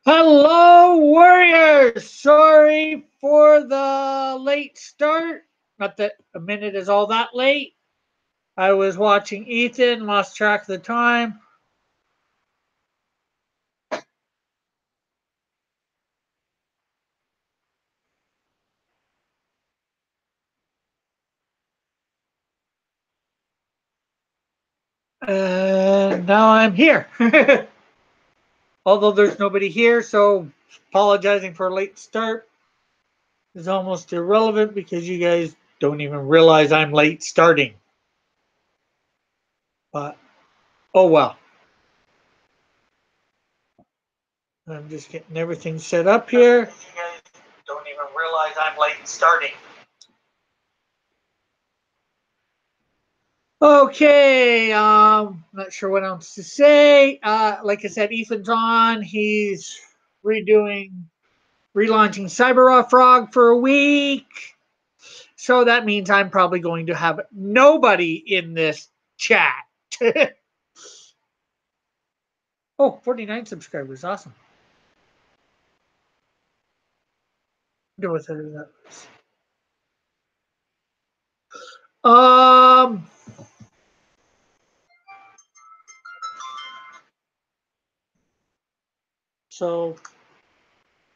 Hello, Warriors! Sorry for the late start. Not that a minute is all that late. I was watching Ethan, lost track of the time. And now I'm here. Although there's nobody here, so apologizing for a late start is almost irrelevant because you guys don't even realize I'm late starting. But, oh well. I'm just getting everything set up here. You guys don't even realize I'm late starting. Okay, not sure what else to say. Like I said, Ethan's on. He's relaunching Cyber Frog for a week. So that means I'm probably going to have nobody in this chat. Oh, 49 subscribers. Awesome. Do with it. Um, so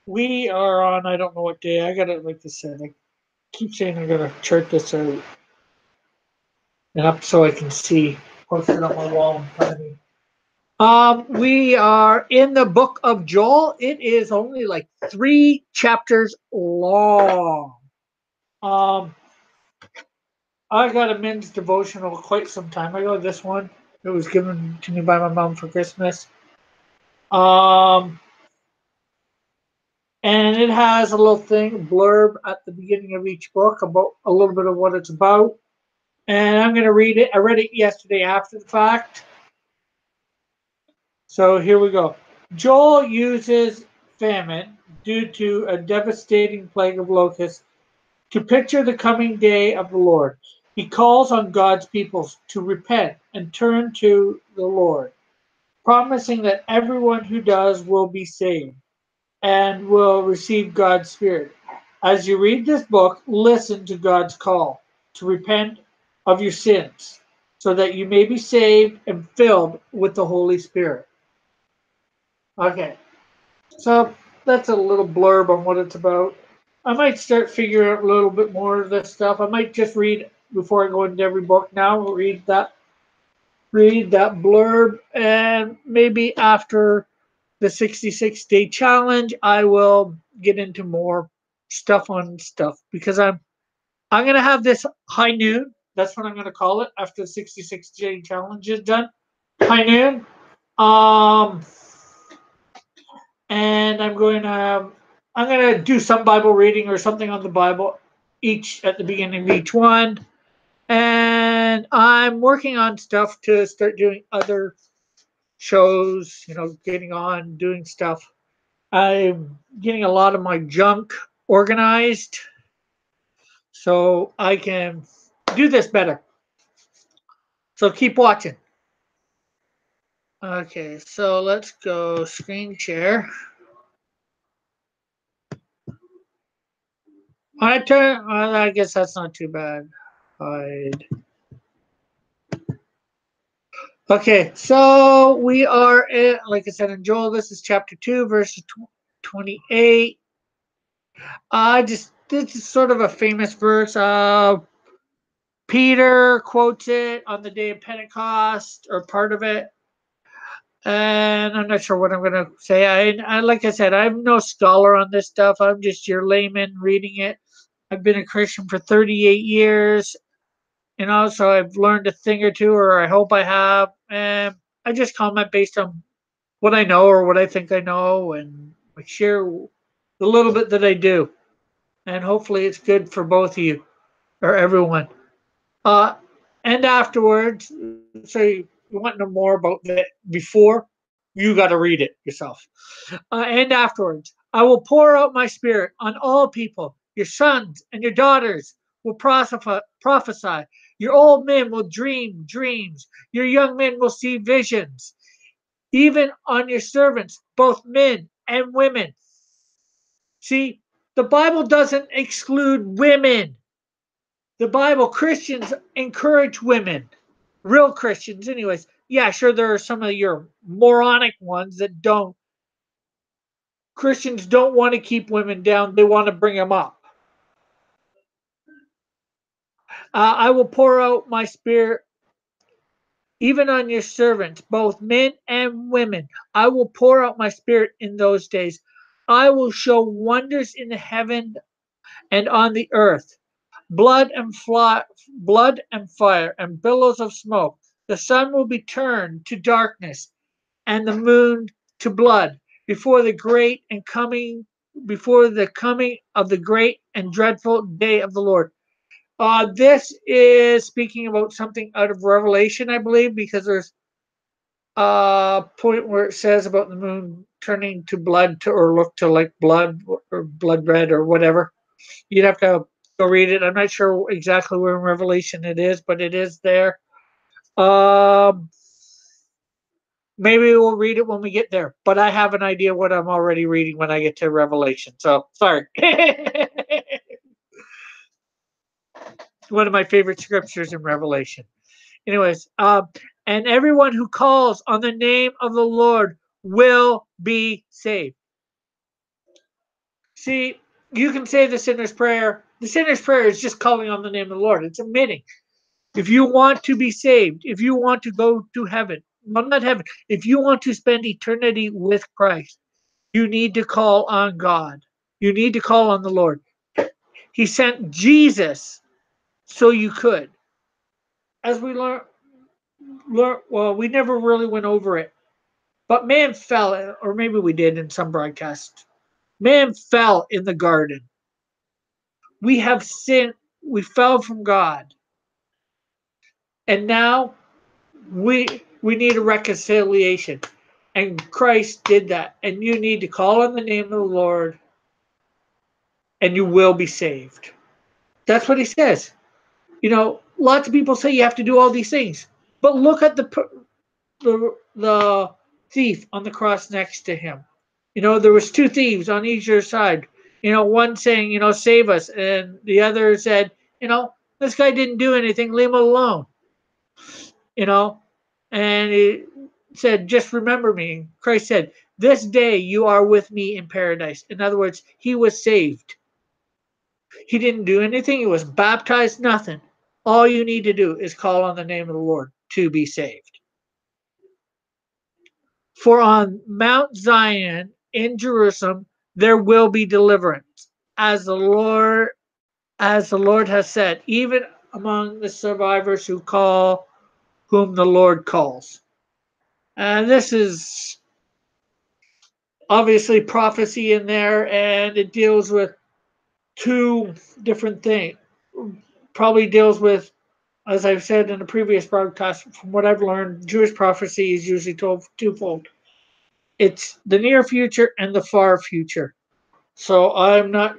we are on, I don't know what day. I got to, like I said, I keep saying I'm going to chart this out and up so I can see, post it on my wall in front of me. We are in the book of Joel. It is only like 3 chapters long. Um, I got a men's devotional quite some time ago. This one, it was given to me by my mom for Christmas. Um, and it has a little thing, blurb at the beginning of each book about a little bit of what it's about. And I'm going to read it. I read it yesterday after the fact. So here we go. Joel uses famine due to a devastating plague of locusts to picture the coming day of the Lord. He calls on God's people to repent and turn to the Lord, promising that everyone who does will be saved and will receive God's Spirit. As you read this book, listen to God's call to repent of your sins so that you may be saved and filled with the Holy Spirit. Okay, so that's a little blurb on what it's about. I might start figuring out a little bit more of this stuff. I might just read before I go into every book now. Read that blurb, and maybe after the 66-day challenge, I will get into more stuff on stuff because I'm gonna have this high noon. That's what I'm gonna call it after the 66-day challenge is done. High noon. Um, and I'm gonna do some Bible reading or something on the Bible each at the beginning of each one. And I'm working on stuff to start doing other shows, getting on doing stuff. I'm getting a lot of my junk organized so I can do this better. So keep watching. Okay, so let's go screen share. I guess that's not too bad. Hide. Okay, so we are in, like I said, in Joel. This is chapter 2, verses 28. This is sort of a famous verse. Peter quotes it on the day of Pentecost, or part of it. And I'm not sure what I'm going to say. Like I said, I'm no scholar on this stuff. I'm just your layman reading it. I've been a Christian for 38 years. So I've learned a thing or two, or I hope I have. And I just comment based on what I know or what I think I know, and I share the little bit that I do. And hopefully it's good for both of you or everyone. And afterwards, so you want to know more about that before, you got to read it yourself. And afterwards, I will pour out my spirit on all people. Your sons and your daughters will prophesy. Your old men will dream dreams. Your young men will see visions. Even on your servants, both men and women. See, the Bible doesn't exclude women. The Bible, Christians encourage women. Real Christians, anyways. Yeah, sure, there are some of your moronic ones that don't. Christians don't want to keep women down, they want to bring them up. I will pour out my spirit even on your servants, both men and women. I will pour out my spirit in those days. I will show wonders in the heaven and on the earth, blood and fire and billows of smoke. The sun will be turned to darkness and the moon to blood before the great and coming before the coming of the great and dreadful day of the Lord. This is speaking about something out of Revelation, I believe, because there's a point where it says about the moon turning to blood or look to like blood or blood red or whatever. You'd have to go read it. I'm not sure exactly where in Revelation it is, but it is there. Um, Maybe we'll read it when we get there, but I have an idea what I'm already reading when I get to Revelation. So sorry. One of my favorite scriptures in Revelation. Anyways, and everyone who calls on the name of the Lord will be saved. See, you can say the sinner's prayer. The sinner's prayer is just calling on the name of the Lord. It's admitting. If you want to be saved, if you want to go to heaven, well, not heaven, if you want to spend eternity with Christ, you need to call on God. You need to call on the Lord. He sent Jesus so you could. As we well, we never really went over it, but man fell, or maybe we did in some broadcast. Man fell in the garden. We have sinned. We fell from God, and now we need a reconciliation. And Christ did that. And you need to call on the name of the Lord, and you will be saved. That's what he says. Lots of people say you have to do all these things, but look at the thief on the cross next to him. There was two thieves on either side. One saying, save us, and the other said, this guy didn't do anything, leave him alone. You know, and he said, just remember me. Christ said, this day you are with me in paradise. In other words, he was saved. He didn't do anything. He was baptized, nothing. All you need to do is call on the name of the Lord to be saved. For on Mount Zion in Jerusalem there will be deliverance, as the Lord has said, even among the survivors whom the Lord calls. And this is obviously prophecy in there, and it deals with two different things. Probably deals with, as I've said in the previous broadcast, from what I've learned, Jewish prophecy is usually told twofold. It's the near future and the far future. So I'm not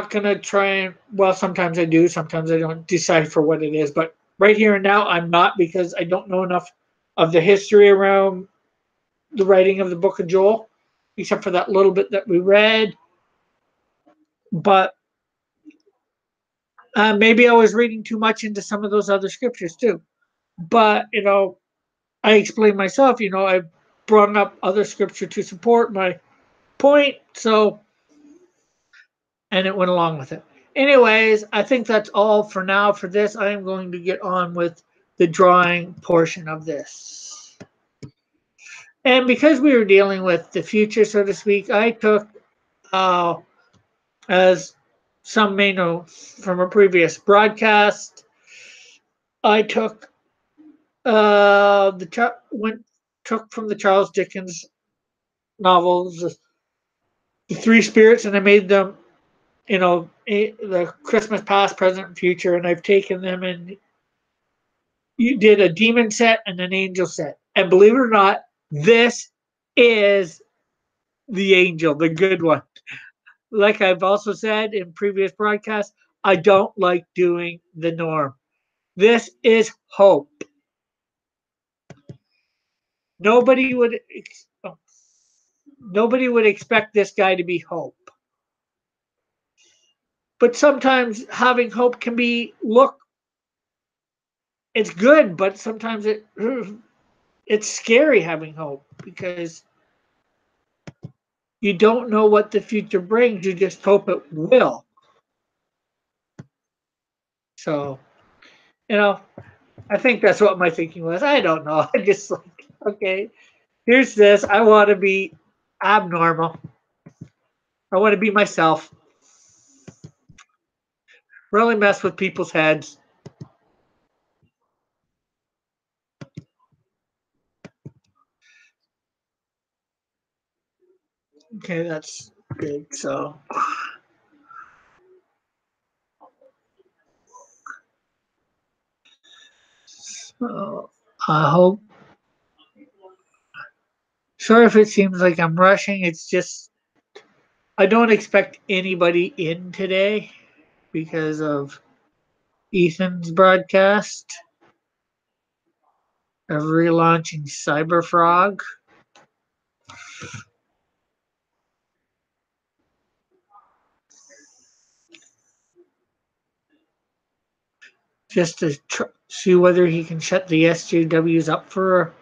gonna try and, well, sometimes I do, sometimes I don't decipher what it is, but right here and now I'm not, because I don't know enough of the history around the writing of the book of Joel, except for that little bit that we read. But maybe I was reading too much into some of those other scriptures too. But I explained myself. I brought up other scripture to support my point. So, and it went along with it. Anyways, I think that's all for now for this. I am going to get on with the drawing portion of this. And because we were dealing with the future, so to speak, I took, as some may know from a previous broadcast, I took took from the Charles Dickens novels the three spirits, and I made them, the Christmas past, present, and future, and I've taken them and you did a demon set and an angel set. And believe it or not, this is the angel, the good one. Like I've also said in previous broadcasts, I don't like doing the norm. This is hope. Nobody would. Oh, Nobody would expect this guy to be Hope. But sometimes having hope can be look, it's good, but sometimes it's scary having hope because you don't know what the future brings. You just hope it will. So, you know, I think that's what my thinking was. I don't know. I just like, okay, here's this. I want to be abnormal. I want to be myself. Really mess with people's heads. Okay, that's good. So I hope. Sorry if it seems like I'm rushing. It's just I don't expect anybody in today because of Ethan's broadcast of relaunching Cyberfrog. Just to see whether he can shut the SJWs up for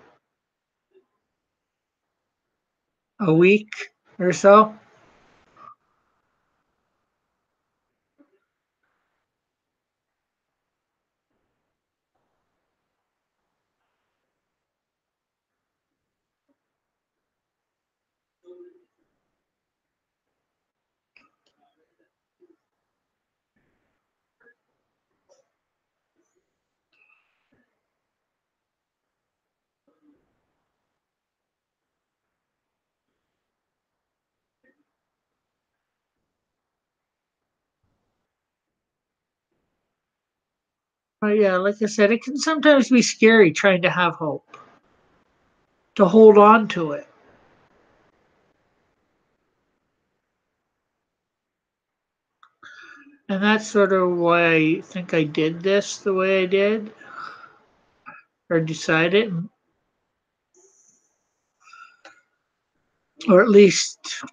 a week or so. But yeah, like I said, it can sometimes be scary trying to have hope, to hold on to it. And that's sort of why I think I did this the way I did, or decided, or at least,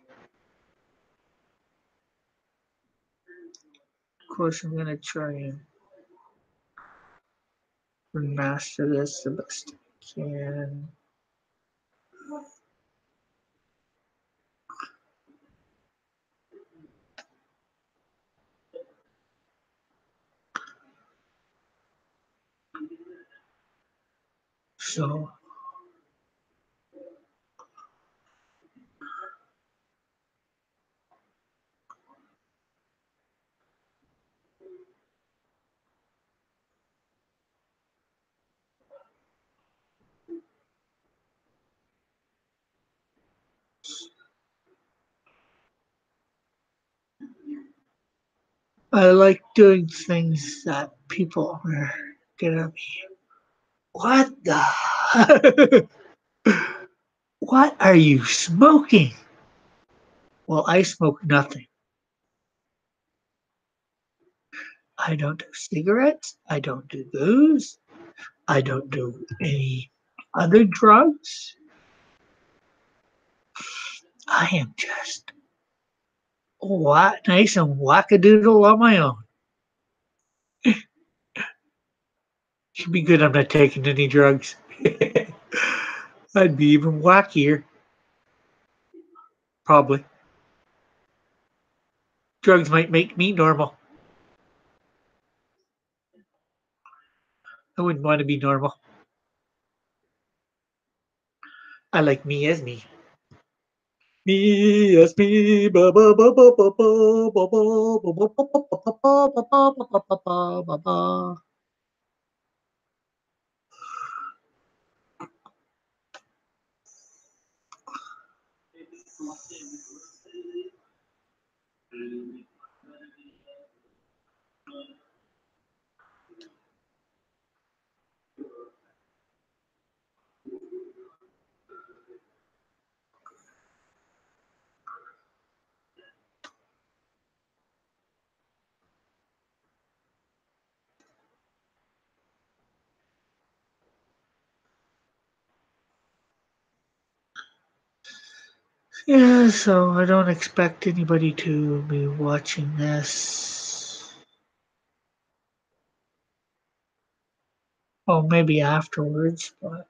of course, I'm going to try and remaster this the best I can. So I like doing things that people are gonna be. What the? What are you smoking? Well, I smoke nothing. I don't do cigarettes. I don't do booze. I don't do any other drugs. I am just nice and wackadoodle on my own. Should be good I'm not taking any drugs. I'd be even wackier. Probably. Drugs might make me normal. I wouldn't want to be normal. I like me as me. Me as me. Ba ba ba ba ba ba ba ba ba ba ba ba ba ba ba ba. Yeah, so I don't expect anybody to be watching this. Well, maybe afterwards, but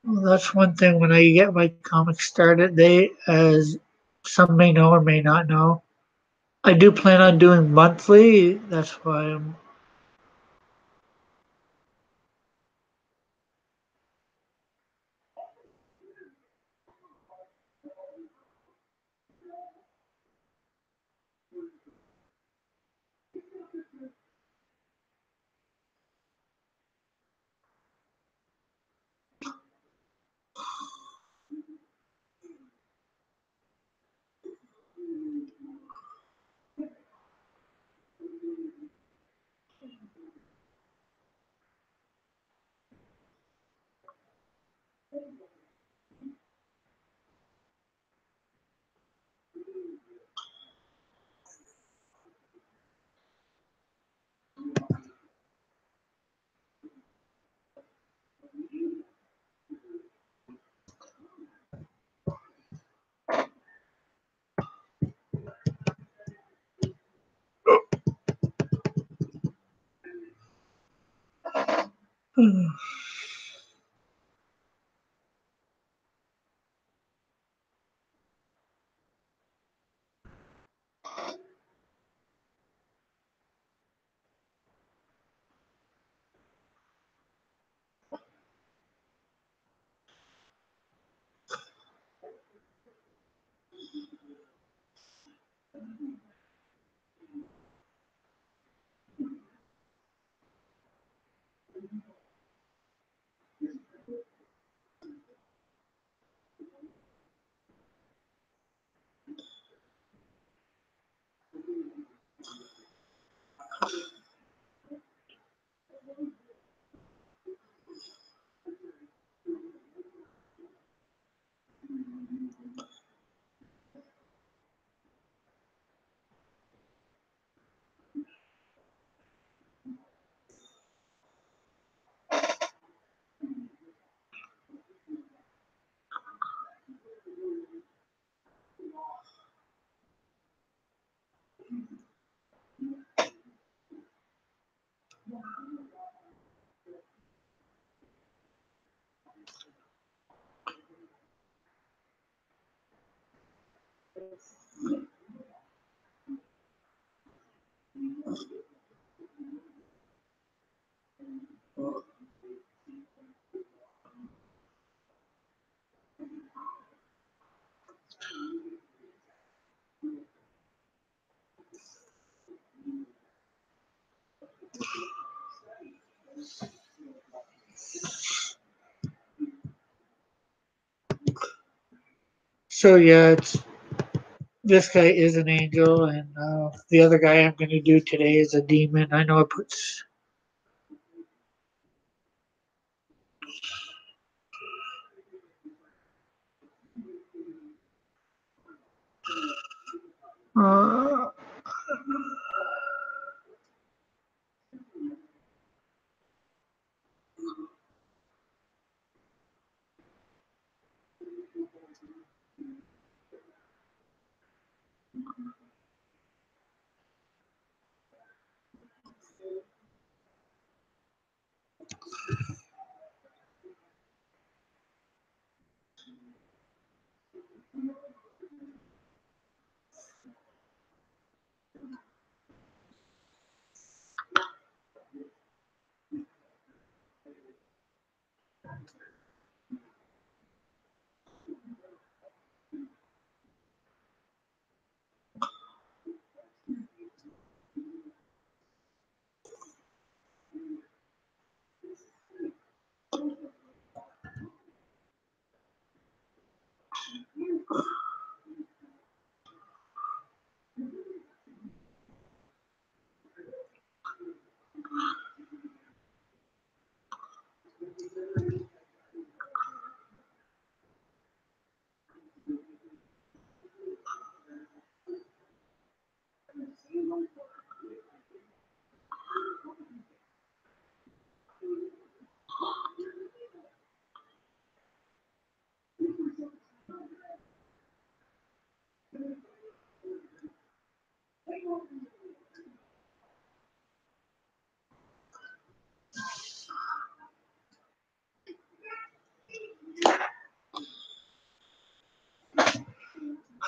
well, that's one thing when I get my comics started. They, as some may know or may not know, I do plan on doing monthly. That's why I'm. So yeah, it's this guy is an angel, and the other guy I'm going to do today is a demon. I know it puts. Uh,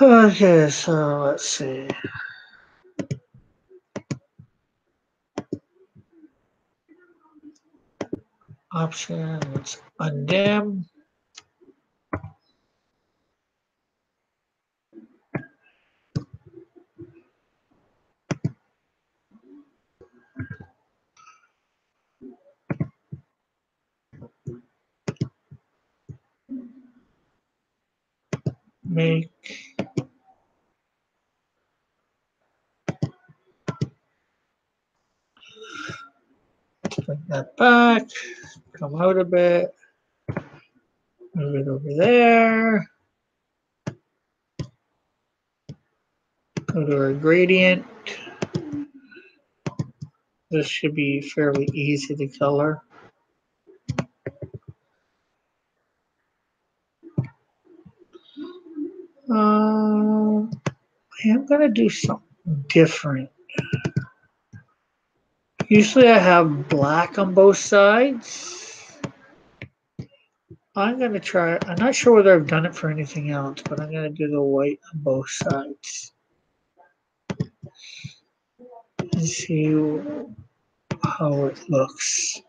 okay, so let's see. Option. Let's undim. Make. Bring that back. Come out a bit. Move it over there. Go to our gradient. This should be fairly easy to color. I'm going to do something different. Usually I have black on both sides. I'm going to try, I'm not sure whether I've done it for anything else, but I'm going to do the white on both sides. And see how it looks.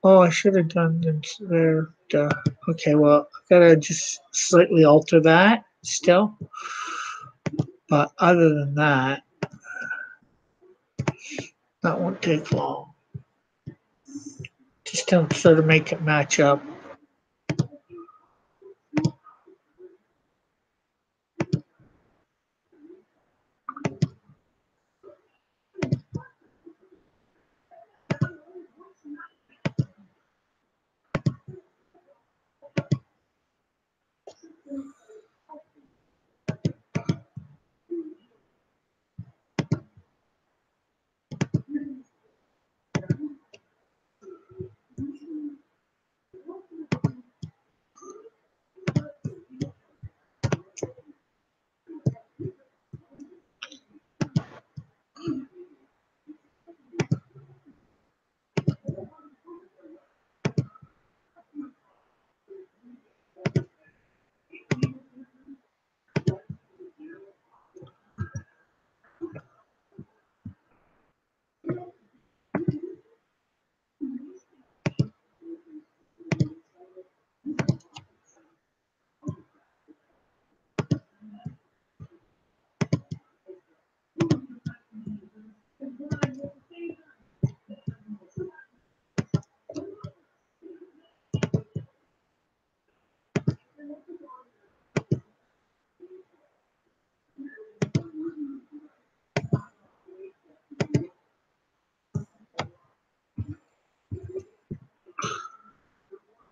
Oh, I should have done this there. Duh. Okay, well, I gotta just slightly alter that still. But other than that, that won't take long. Just to sort of make it match up.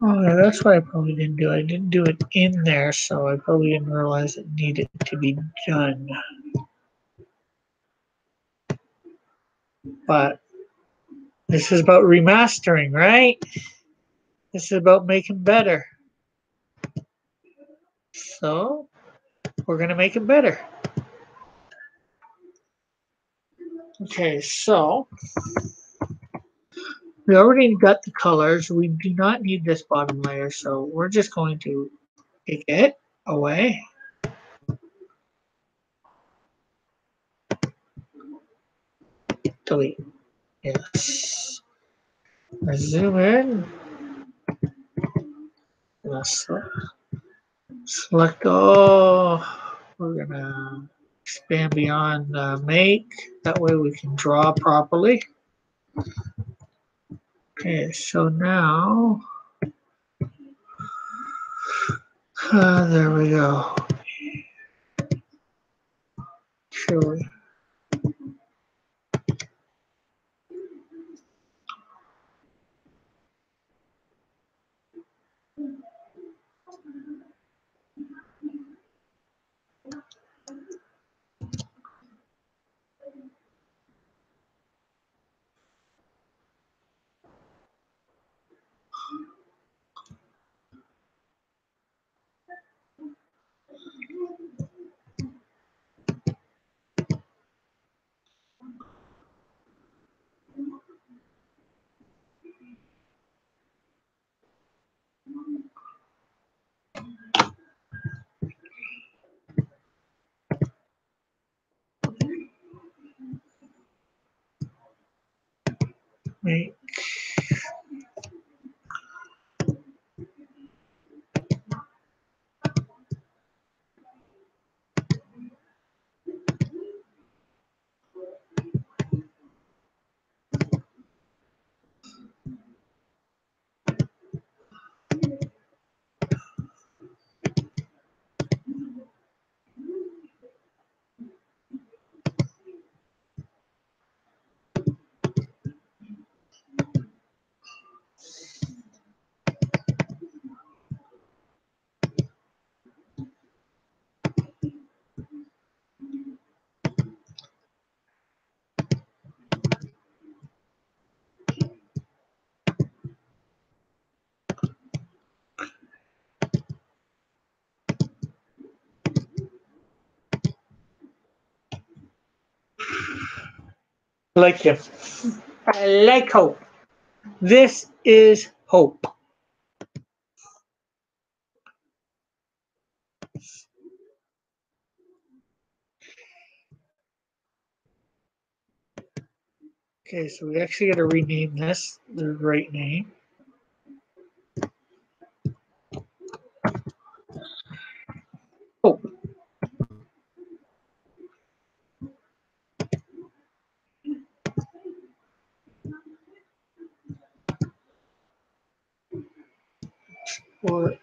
Oh, yeah, that's what I probably didn't do. I didn't do it in there, so I probably didn't realize it needed to be done. But this is about remastering, right? This is about making better. So we're going to make it better. Okay, so we already got the colors. We do not need this bottom layer, so we're just going to take it away. Delete. Yes. Let's zoom in. Let's select all. We're gonna expand beyond make. That way we can draw properly. Okay, so now there we go. Sure. Make. I like him. I like hope. This is hope. Okay, so we actually got to rename this the right name. Hope. Or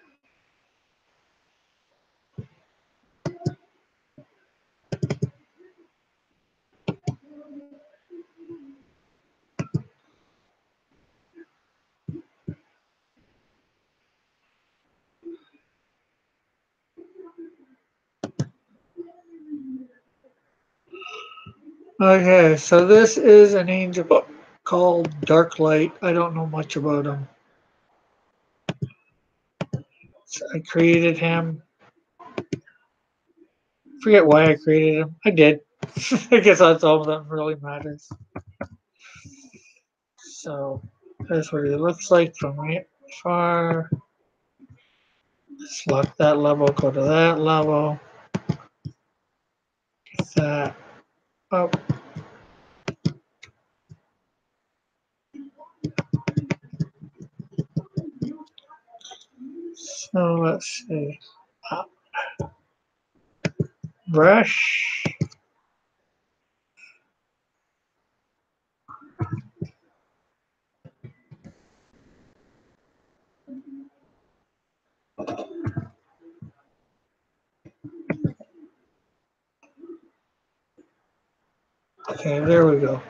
okay, so this is an angel book called Dark Light. I don't know much about him. So I created him. Forget why I created him. I did. I guess that's all that really matters. So that's what he looks like from right far. Select that level, go to that level. Get that up. So let's see. Up. Brush. Okay, there we go.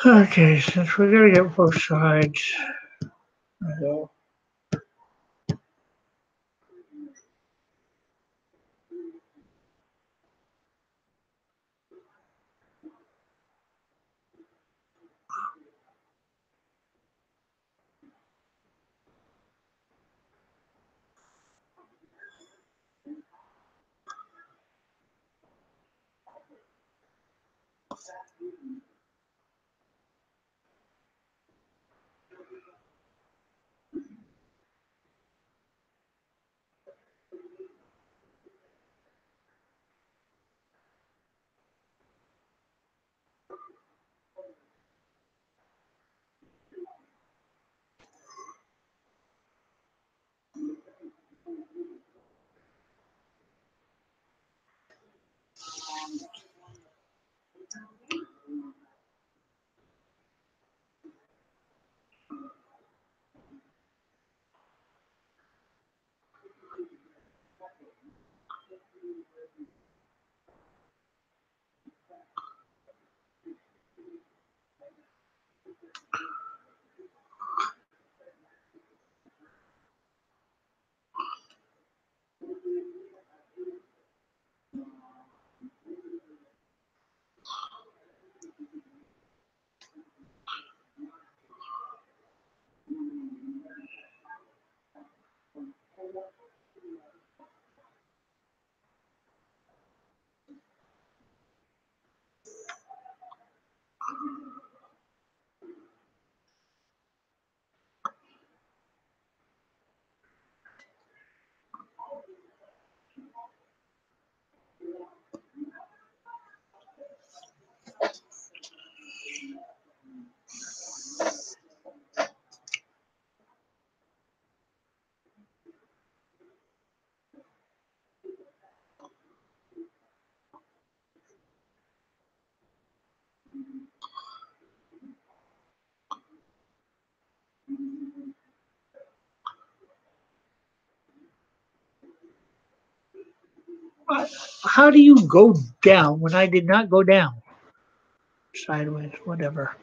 Okay, since we're gonna get both sides, so How do you go down when I did not go down? Sideways, whatever.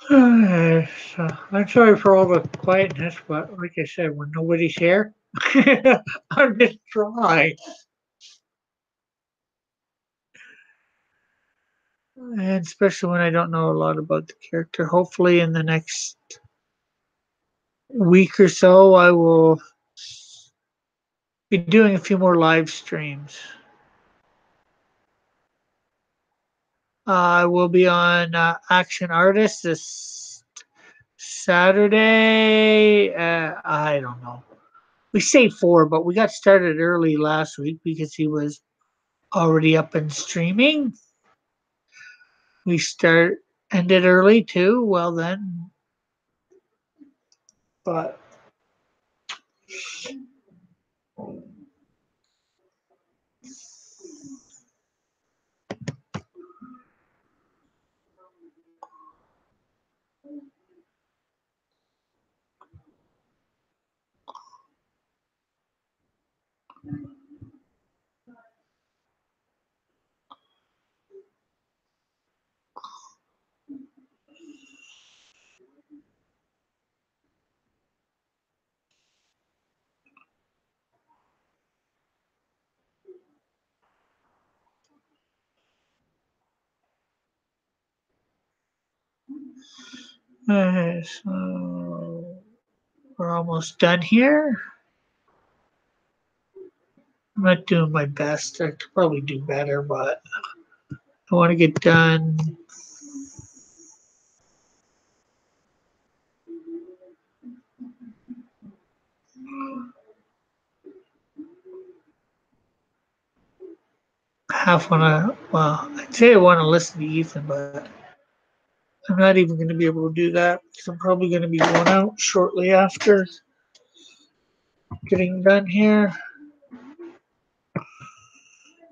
So I'm sorry for all the quietness, but like I said, when nobody's here, I'm just trying. And especially when I don't know a lot about the character. Hopefully, in the next week or so, I will be doing a few more live streams. I will be on Action Artist this Saturday. I don't know. We say 4, but we got started early last week because he was already up and streaming. We ended early too. Well then, but so we're almost done here. I'm not doing my best. I could probably do better, but I want to get done. Half want to, well, I'd say I want to listen to Ethan, but I'm not even going to be able to do that because I'm probably going to be going out shortly after getting done here.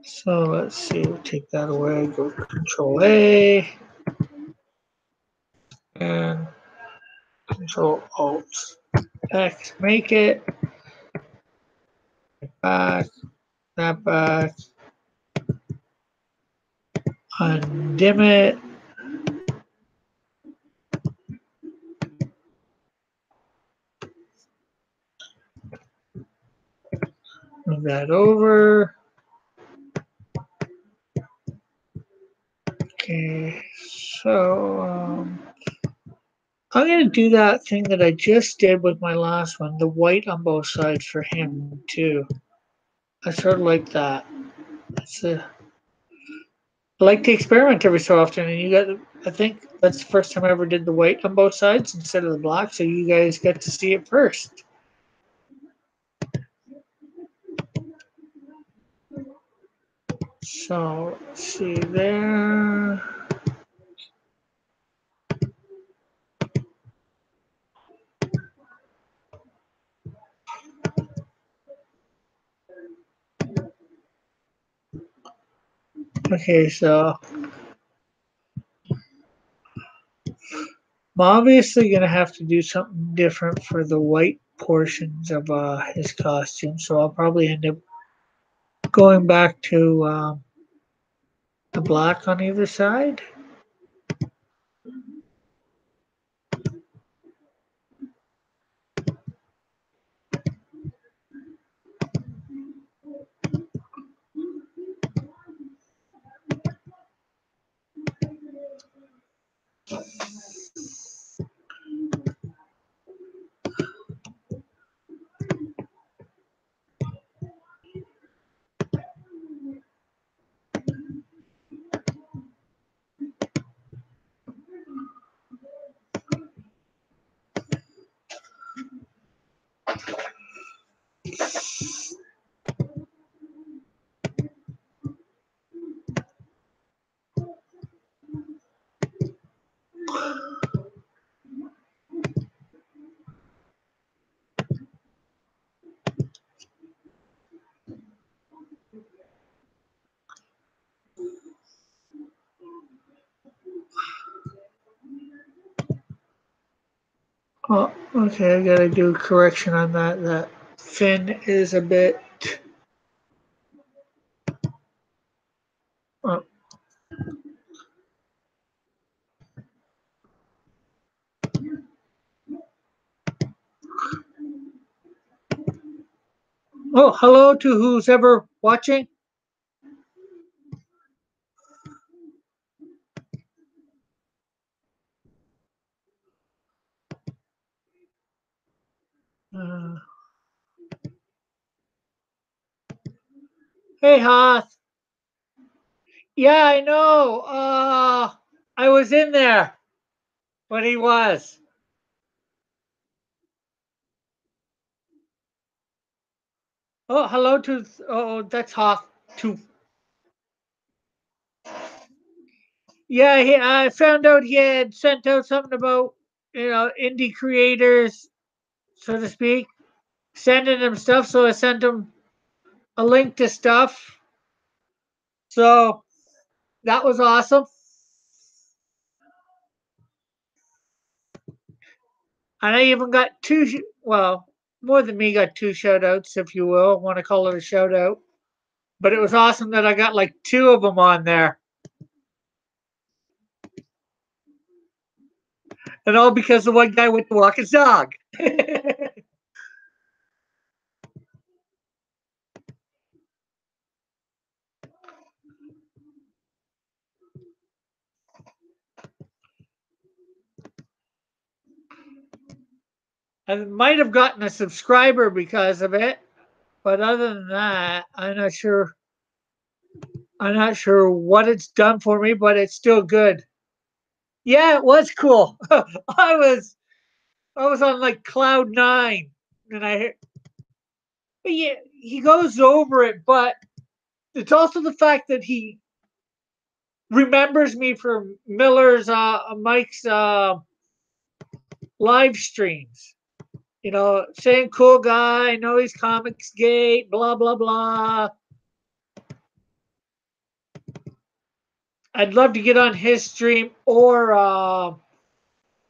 So let's see, we'll take that away, go Control A and Control Alt X, make it back, that back, undim it, move that over. Okay, so I'm going to do that thing that I just did with my last one, the white on both sides for him too. I sort of like that. I like to experiment every so often, and I think that's the first time I ever did the white on both sides instead of the black, so you guys get to see it first. So, let's see there. Okay, so I'm obviously gonna have to do something different for the white portions of his costume. So I'll probably end up going back to the black on either side. Oh, okay, I gotta do a correction on that. That fin is a bit. Oh, oh, hello to who's ever watching. Uh, hey, Hoth. Yeah, I know. I was in there when he was. Oh, hello to. Oh, that's Hoth. To. Yeah, I found out he had sent out something about indie creators, so to speak, sending him stuff. So I sent him a link to stuff. So that was awesome. And I even got two, well, more than me, got two shout outs, if you will. Want to call it a shout out. But it was awesome that I got like two of them on there. And all because the one guy went to walk his dog. I might have gotten a subscriber because of it. But other than that, I'm not sure what it's done for me, but it's still good. Yeah, it was cool. I was on like cloud nine, and yeah, he goes over it, but it's also the fact that he remembers me from Mike's live streams. Saying cool guy, know he's comics gate, blah blah blah. I'd love to get on his stream or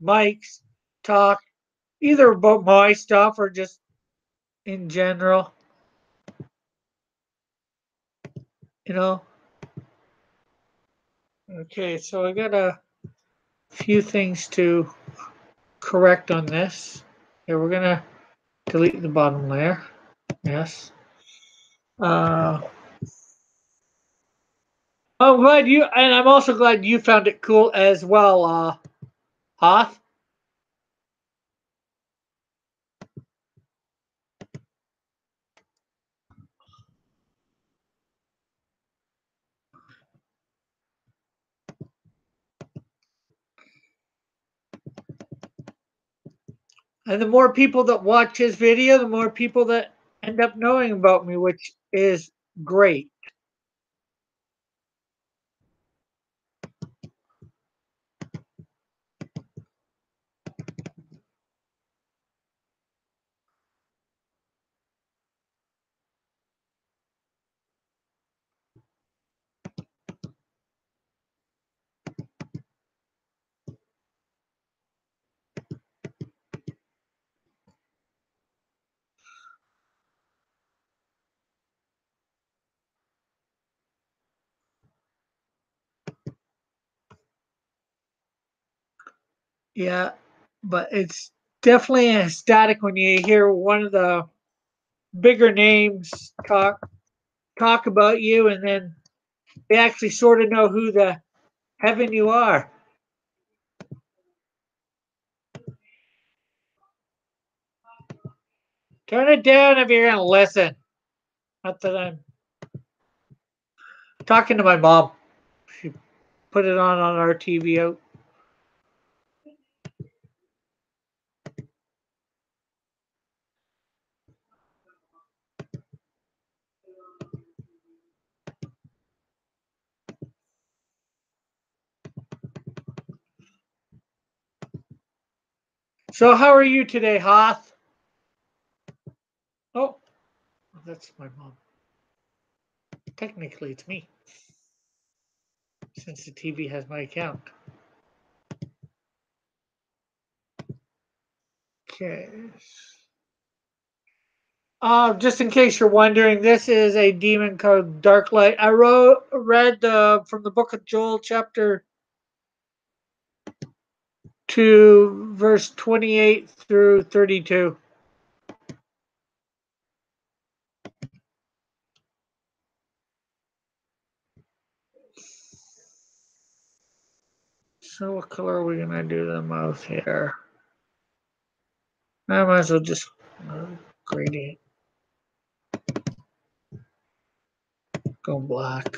Mike's talk, either about my stuff or just in general. You know. Okay, so I got a few things to correct on this. Okay, we're gonna delete the bottom layer. Yes. Uh, I'm glad and I'm also glad you found it cool as well, Hoth. And the more people that watch his video, the more people that end up knowing about me, which is great. Yeah, but it's definitely ecstatic when you hear one of the bigger names talk about you, and then they actually sort of know who the heaven you are. Turn it down if you're gonna listen. Not that I'm talking to my mom. She put it on our TV out. So how are you today, Hoth? Oh, that's my mom. Technically, it's me since the TV has my account. Okay. Just in case you're wondering, this is a demon called Darklight. I read from the book of Joel, chapter 2, verse 28 through 32. So what color are we gonna do the mouth here? I might as well just gradient, go black.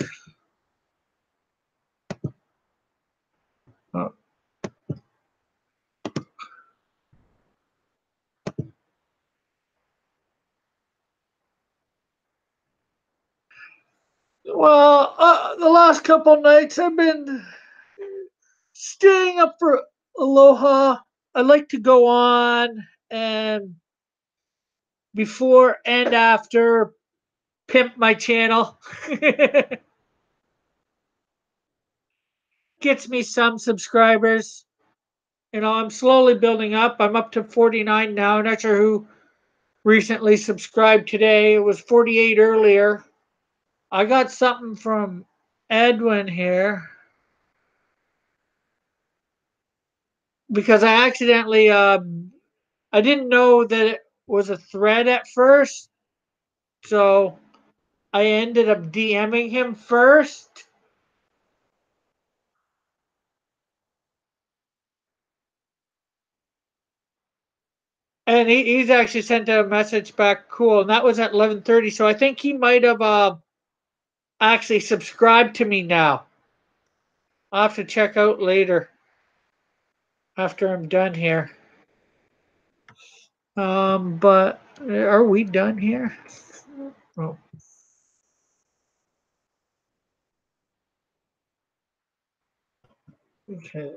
Oh. Well, the last couple nights I've been staying up for Aloha. I like to go on and before and after pimp my channel. Gets me some subscribers. You know, I'm slowly building up. I'm up to 49 now. Not sure who recently subscribed today. It was 48 earlier. I got something from Edwin here because I accidentally I didn't know that it was a thread at first, so I ended up DMing him first. And he's actually sent a message back, cool, and that was at 11:30. So I think he might have actually subscribed to me now. I'll have to check out later after I'm done here. But are we done here? Oh, okay.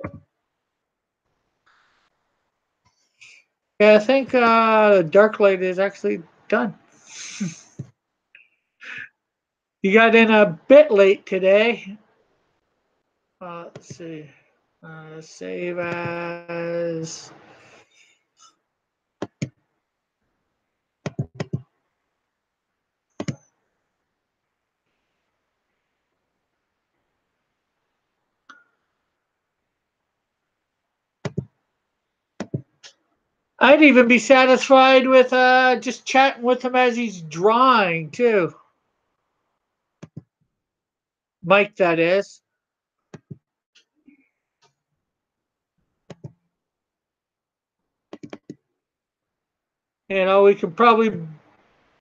Yeah, I think Dark Light is actually done. You got in a bit late today. Let's see. Save as. I'd even be satisfied with just chatting with him as he's drawing too. Mike, that is. You know, we could probably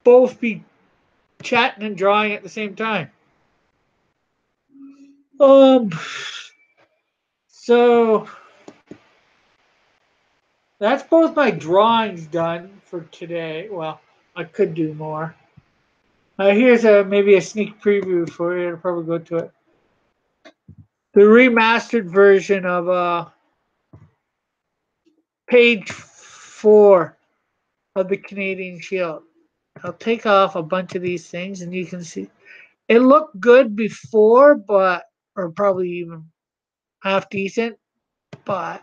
both be chatting and drawing at the same time. Um, so that's both my drawings done for today. Well, I could do more. Here's maybe a sneak preview for you. I'll probably go to it. The remastered version of page 4 of the Canadian Shield. I'll take off a bunch of these things, and you can see it looked good before, but or probably even half decent, but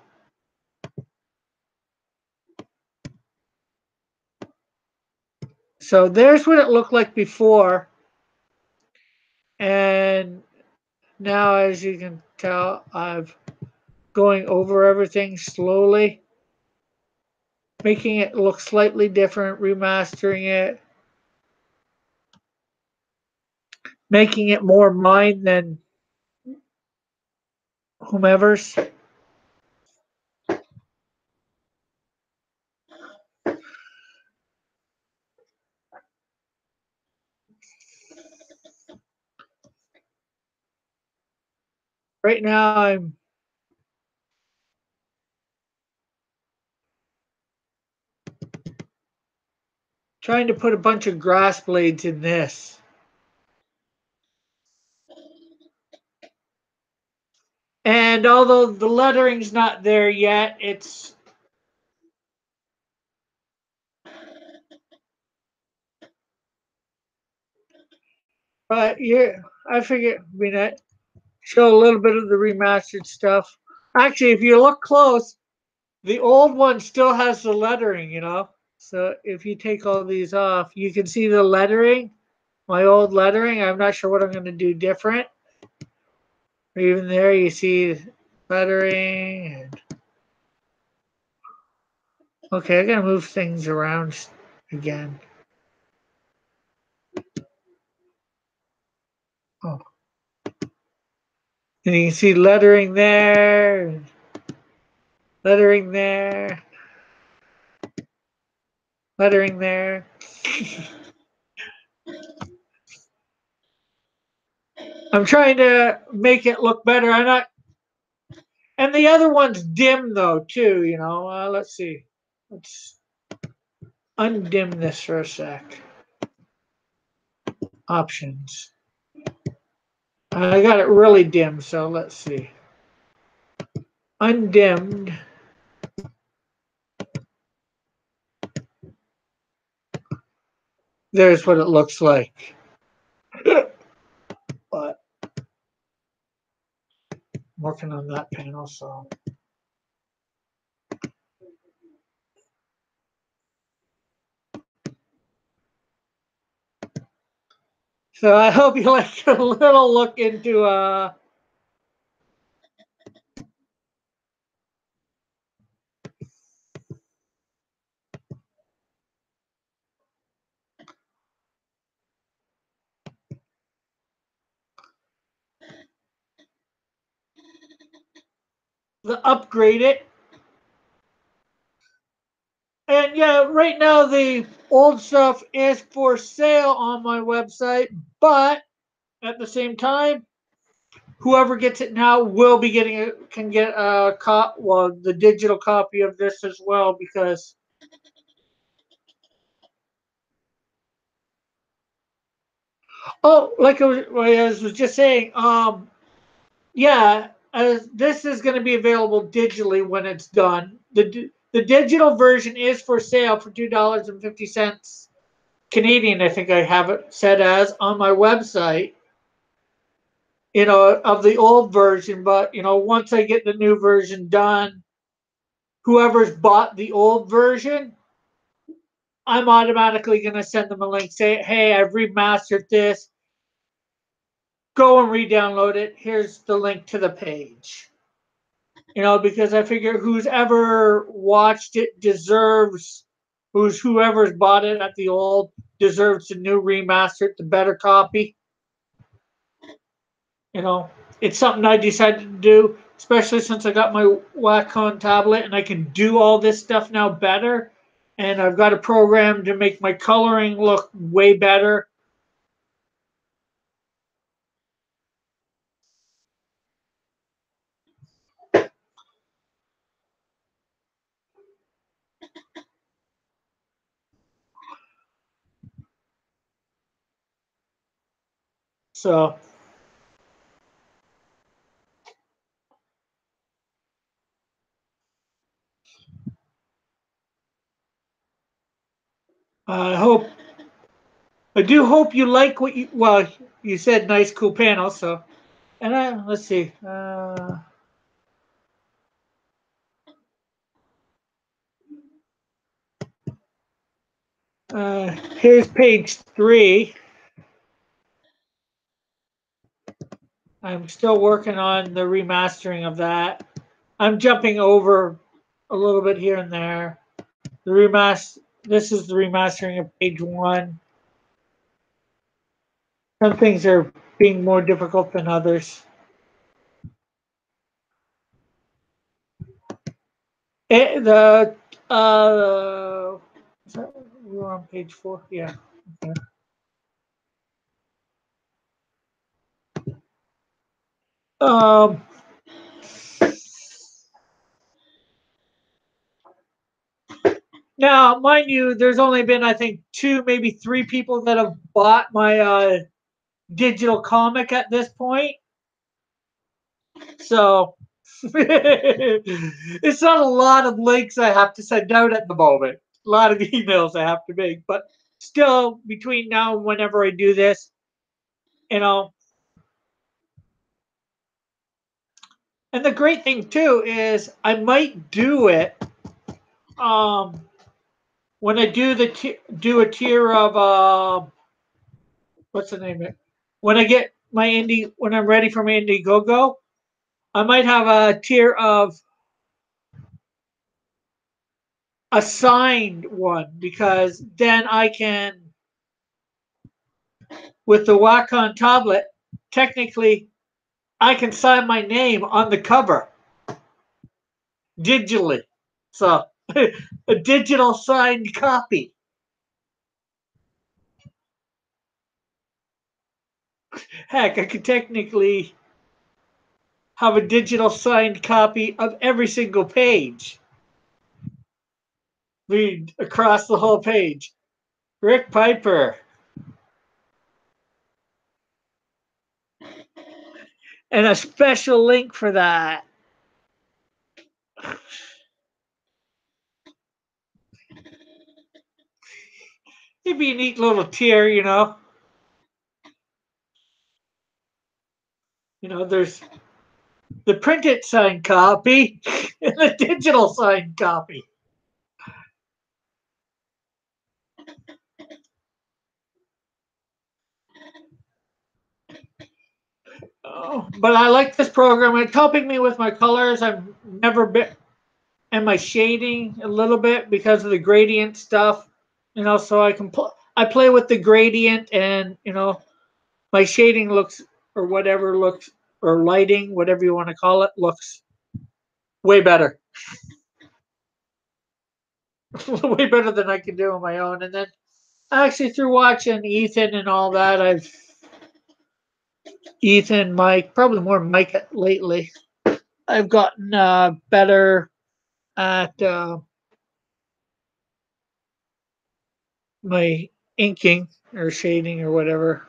so there's what it looked like before, and now as you can tell, I've going over everything slowly, making it look slightly different, remastering it, making it more mine than whomever's. Right now, I'm trying to put a bunch of grass blades in this. And although the lettering's not there yet, it's but yeah, I figure I show a little bit of the remastered stuff. Actually, if you look close, the old one still has the lettering, you know. So if you take all these off, you can see the lettering, my old lettering. I'm not sure what I'm going to do different. Even there, you see lettering. And okay, I got to move things around again. Oh, and you can see lettering there, lettering there, lettering there. I'm trying to make it look better. I'm not, and the other one's dim though too. You know. Let's see. Let's undim this for a sec. Options. I got it really dim, so let's see. Undimmed. There's what it looks like. But I'm working on that panel, so. So I hope you like a little look into the upgrade it. And yeah, right now the old stuff is for sale on my website, but at the same time, whoever gets it now will be getting it, can get a the digital copy of this as well, because like I was just saying, yeah, this is going to be available digitally when it's done. The digital version is for sale for $2.50 Canadian. I think I have it set as on my website. You know, of the old version, but you know, once I get the new version done, whoever's bought the old version, I'm automatically going to send them a link. Say, hey, I've remastered this. Go and re-download it. Here's the link to the page. You know, because I figure who's ever watched it deserves, whoever's bought it at the old deserves the new remastered, the better copy. You know, it's something I decided to do, especially since I got my Wacom tablet and I can do all this stuff now better. And I've got a program to make my coloring look way better. So I do hope you like what you said nice, cool panel. So, and let's see. Here's page 3. I'm still working on the remastering of that. I'm jumping over a little bit here and there. The remaster. This is the remastering of page one. Some things are being more difficult than others. The we're on page 4. Yeah. Okay. Um, Now, mind you, there's only been I think 2, maybe 3 people that have bought my digital comic at this point. So it's not a lot of links I have to send out at the moment. A lot of emails I have to make, but still, between now and whenever I do this, you know. And the great thing too is I might do it um, when I do do a tier of what's the name of it? When I get my indie, when I'm ready for my Indiegogo, I might have a tier of a signed one because then I can, with the Wacom tablet, technically I can sign my name on the cover digitally. So a digital signed copy. Heck, I could technically have a digital signed copy of every single page. Read across the whole page. Rick Piper. And a special link for that. It'd be a neat little tier, you know. You know, there's the printed signed copy and the digital signed copy. Oh, but I like this program. It's helping me with my colors. I've never been, and my shading a little bit because of the gradient stuff. You know, so I can I play with the gradient, and you know, my shading looks or whatever looks or lighting, whatever you want to call it, looks way better, way better than I can do on my own. And then actually through watching Ethan and all that, Ethan, Mike, probably more Mike lately. I've gotten better at my inking or shading or whatever.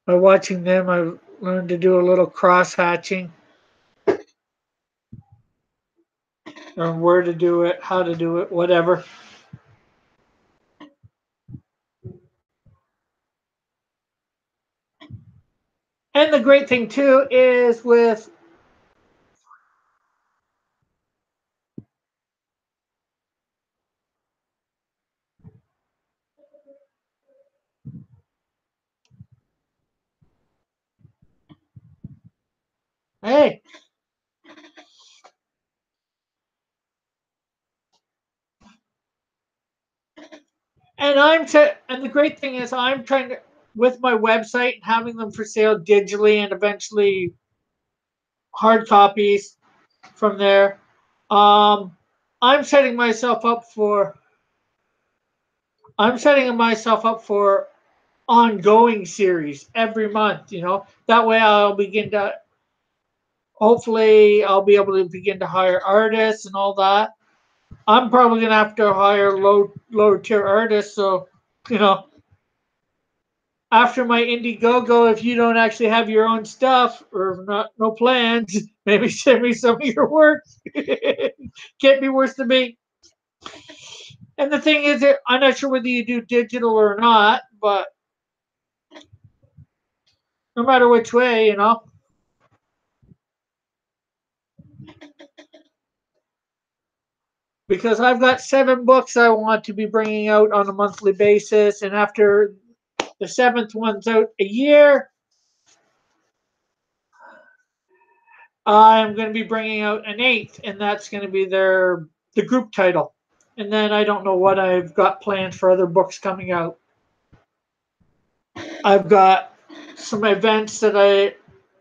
By watching them, I've learned to do a little cross hatching or where to do it, how to do it, whatever. And the great thing too is with hey, and the great thing is I'm trying to with my website having them for sale digitally and eventually hard copies from there. Um, I'm setting myself up for I'm setting myself up for ongoing series every month. You know that way I'll begin to hopefully I'll be able to begin to hire artists and all that. I'm probably gonna have to hire lower tier artists. So you know after my Indiegogo, if you don't actually have your own stuff or not, no plans, maybe send me some of your work. Can't be worse than me. And the thing is, that I'm not sure whether you do digital or not, but no matter which way, you know, because I've got 7 books I want to be bringing out on a monthly basis, and after the 7th one's out a year, I'm going to be bringing out an eighth, and that's going to be the group title. And then I don't know what I've got planned for other books coming out. I've got some events that I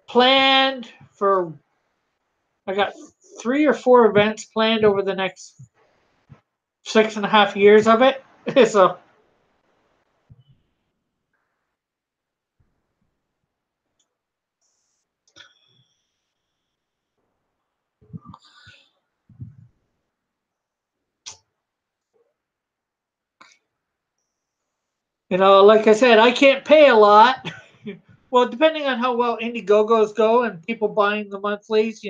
planned for. I got 3 or 4 events planned over the next 6.5 years of it. So, like I said, I can't pay a lot. Well, depending on how well Indiegogos go and people buying the monthlies,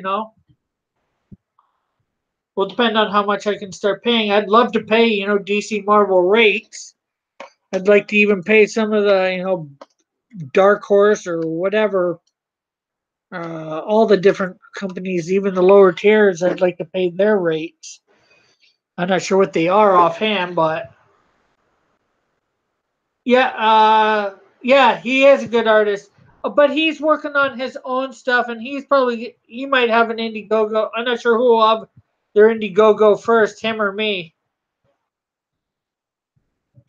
will depend on how much I can start paying. I'd love to pay, DC Marvel rates. I'd like to even pay some of the, Dark Horse or whatever, all the different companies, even the lower tiers. I'd like to pay their rates. I'm not sure what they are offhand, but yeah, yeah, he is a good artist. But he's working on his own stuff, and he might have an Indiegogo. I'm not sure who will have their Indiegogo first, him or me.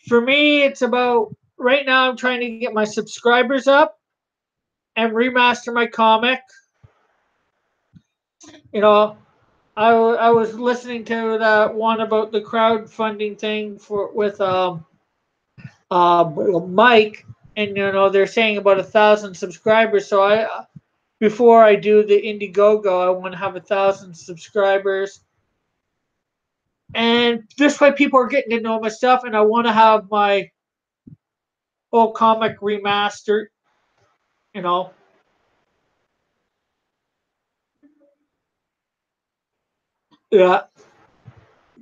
For me, it's about right now. I'm trying to get my subscribers up and remaster my comic. You know, I was listening to that one about the crowdfunding thing for with Mike, and they're saying about 1,000 subscribers. So before I do the Indiegogo, I want to have 1,000 subscribers, and this way people are getting to know my stuff, and I want to have my whole comic remastered. You know, yeah,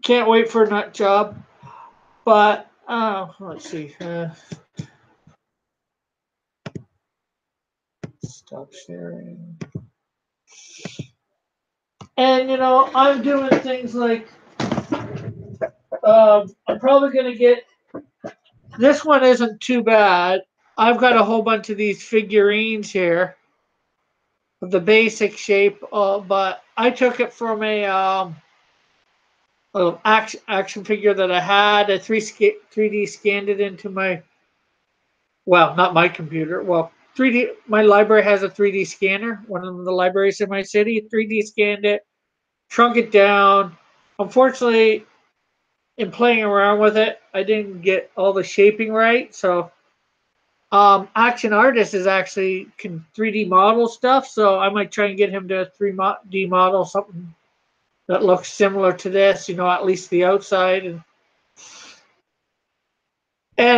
can't wait for that job. But let's see. Stop sharing. And I'm doing things like I'm probably gonna get this one isn't too bad. I've got a whole bunch of these figurines here of the basic shape, but I took it from a action figure that I had. A 3D scanned it into my not my computer. Well, 3D. My library has a 3D scanner. One of the libraries in my city 3D scanned it, shrunk it down. Unfortunately, in playing around with it, I didn't get all the shaping right. So, Action Artist is actually can 3D model stuff. So I might try and get him to 3D model something that looks similar to this. At least the outside, and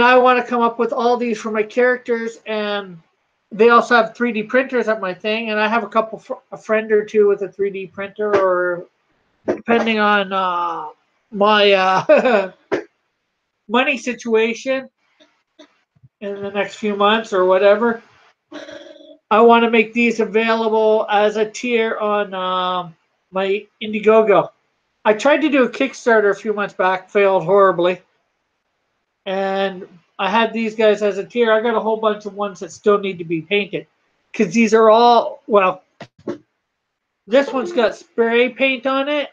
I want to come up with all these for my characters. And they also have 3D printers at my thing, and I have a friend or two with a 3D printer, or depending on my money situation in the next few months or whatever. I want to make these available as a tier on my Indiegogo. I tried to do a Kickstarter a few months back, failed horribly, and I had these guys as a tier. I got a whole bunch of ones that still need to be painted because these are all this one's got spray paint on it.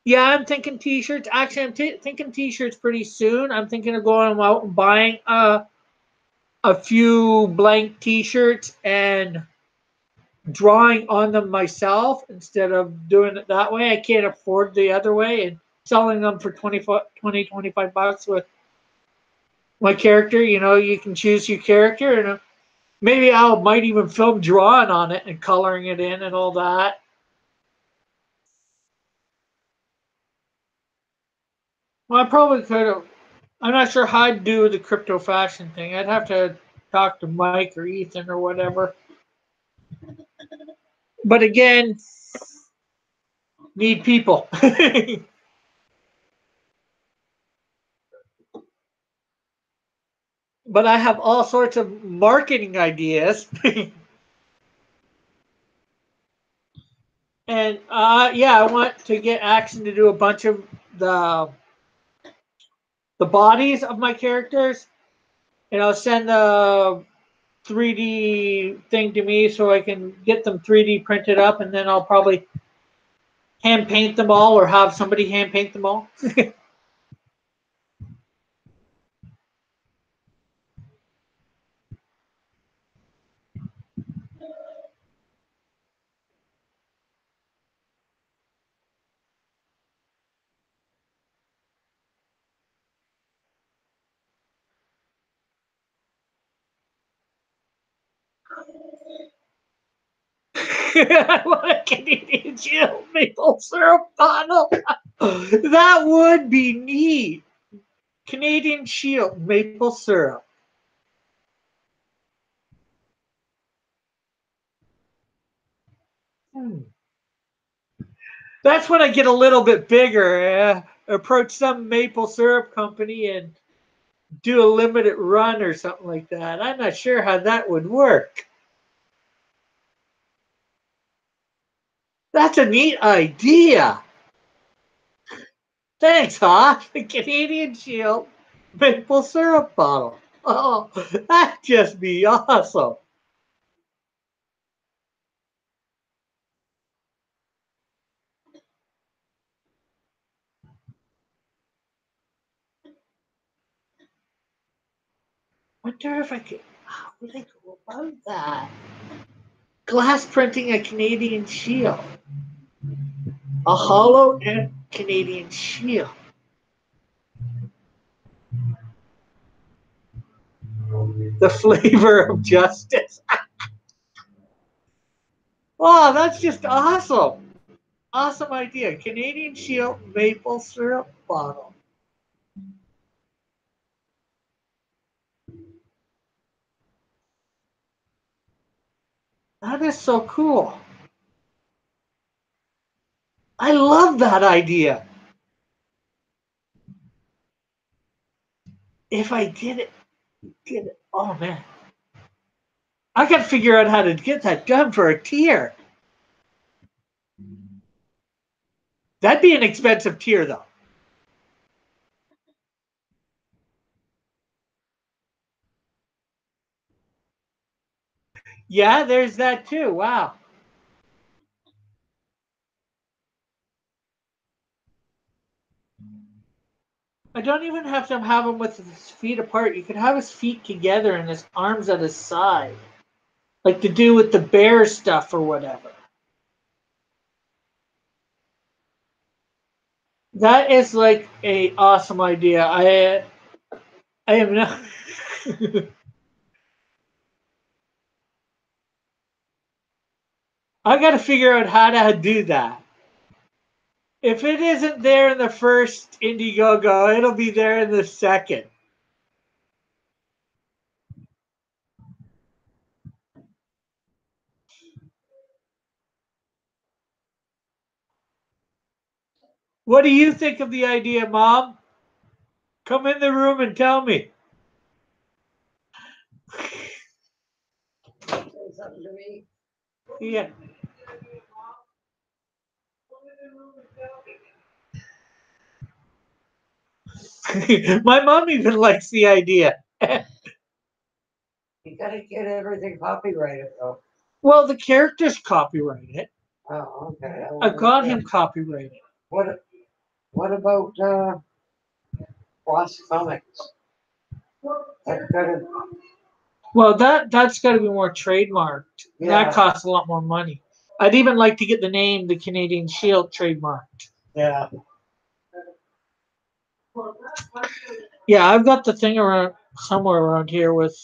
Yeah, I'm thinking t-shirts. Actually, I'm thinking t-shirts pretty soon. I'm thinking of going out and buying a few blank t-shirts and drawing on them myself instead of doing it that way. I can't afford the other way, and selling them for 25 bucks with my character. You can choose your character, and maybe I might even film drawing on it and coloring it in and all that. Well, I probably could have. I'm not sure how I'd do the crypto fashion thing. I'd have to talk to Mike or Ethan or whatever. But again, need people. But I have all sorts of marketing ideas. And yeah, I want to get Action to do a bunch of the bodies of my characters. Send the 3D thing to me so I can get them 3D printed up, and then I'll probably hand paint them all or have somebody hand paint them all. I want a Canadian Shield maple syrup bottle. That would be neat. Canadian Shield maple syrup. Hmm. That's when I get a little bit bigger. Approach some maple syrup company and do a limited run or something like that. I'm not sure how that would work. That's a neat idea. Thanks, Hoff. The Canadian Shield maple syrup bottle. Oh, that'd just be awesome. Wonder if I could. How would I go about that? Glass printing a Canadian Shield. A hollow and Canadian Shield. The flavor of justice. Oh, that's just awesome. Awesome idea. Canadian Shield maple syrup bottle. That is so cool. I love that idea. If I did it. Oh man. I gotta figure out how to get that done for a tier. That'd be an expensive tier though. Yeah, there's that too. Wow. I don't even have to have him with his feet apart. You could have his feet together and his arms at his side, like to do with the bear stuff or whatever. That is like a awesome idea. I am not. I got to figure out how to do that. If it isn't there in the first Indiegogo, it'll be there in the second. What do you think of the idea, Mom? Come in the room and tell me. Say something to me. Yeah. My mom even likes the idea. You gotta get everything copyrighted though. Well, the character's copyrighted. Oh, okay. I've got him copyrighted. What what about Boss Comics? That could Well, that's got to be more trademarked. yeah. That costs a lot more money. I'd even like to get the name, the Canadian Shield, trademarked. Yeah. Yeah, I've got the thing around somewhere around here with.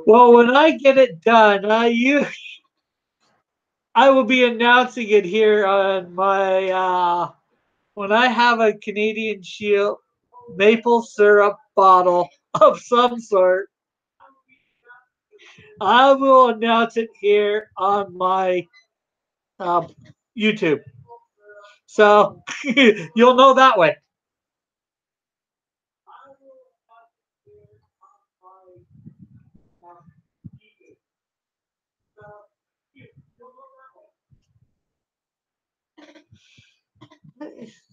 Well, when I get it done, I will be announcing it here on my when I have a Canadian Shield maple syrup bottle of some sort. I will announce it here on my uh, YouTube, so you'll know that way.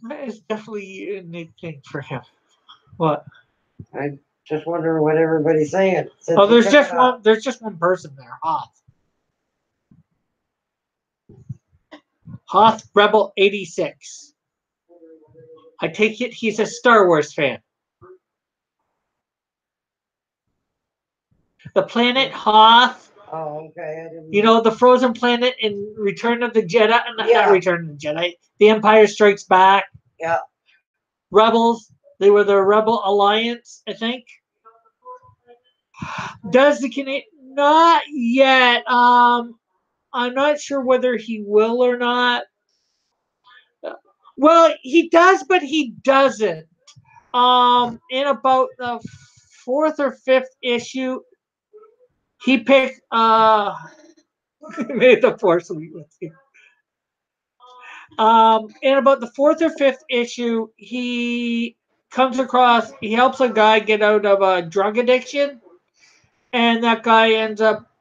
That is definitely a neat thing for him. What? I just wonder what everybody's saying. Since Oh, he took it off. there's just one person there. Hoth. Hoth Rebel 86. I take it he's a Star Wars fan. The planet Hoth, Oh, okay. I didn't. you know, the frozen planet in Return of the Jedi, not Yeah. Return of the Jedi, The Empire Strikes Back. Yeah. Rebels, they were the Rebel Alliance, I think. Does the Canadian? Not yet. I'm not sure whether he will or not. Well, he does, but he doesn't. In about the fourth or fifth issue, he picked may the force be with you. In about the fourth or fifth issue, he helps a guy get out of a drug addiction, and that guy ends up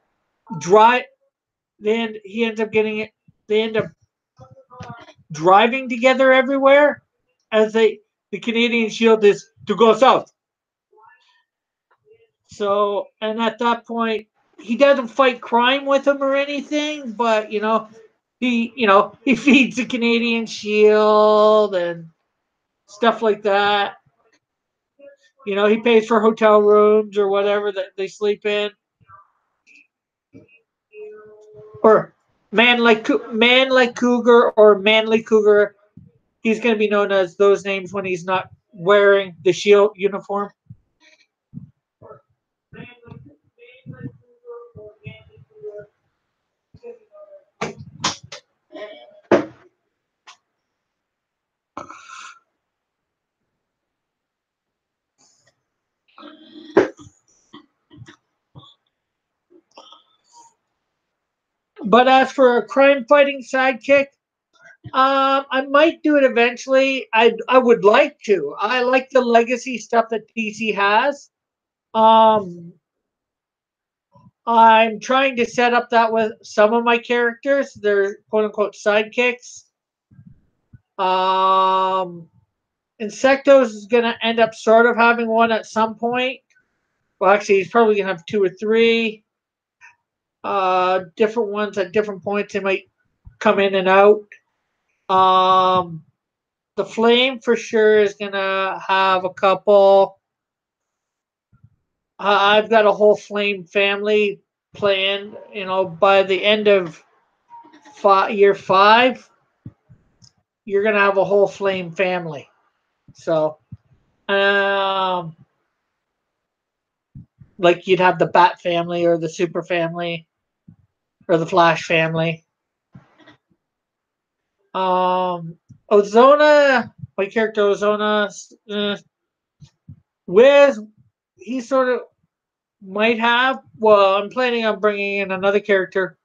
dry. Then he ends up getting it. They end up driving together everywhere, as the Canadian Shield is to go south. So, and at that point, he doesn't fight crime with him or anything, but he feeds the Canadian Shield and stuff like that. He pays for hotel rooms or whatever that they sleep in. Or man like Cougar or Manly Cougar. He's going to be known as those names when he's not wearing the Shield uniform. But as for a crime fighting sidekick, I might do it eventually. I would like to. I like the legacy stuff that DC has. Um, I'm trying to set up that with some of my characters. They're quote unquote sidekicks. Um, Insectos is going to end up sort of having one at some point. Well, actually, he's probably going to have two or three. Different ones at different points. They might come in and out. Um, the Flame for sure is going to have a couple. I've got a whole Flame family planned. By the end of year 5, you're gonna have a whole Flame family. So, like you'd have the Bat family or the Super family or the Flash family. Ozona, my character Ozona, Wiz, he sort of might have. Well, I'm planning on bringing in another character.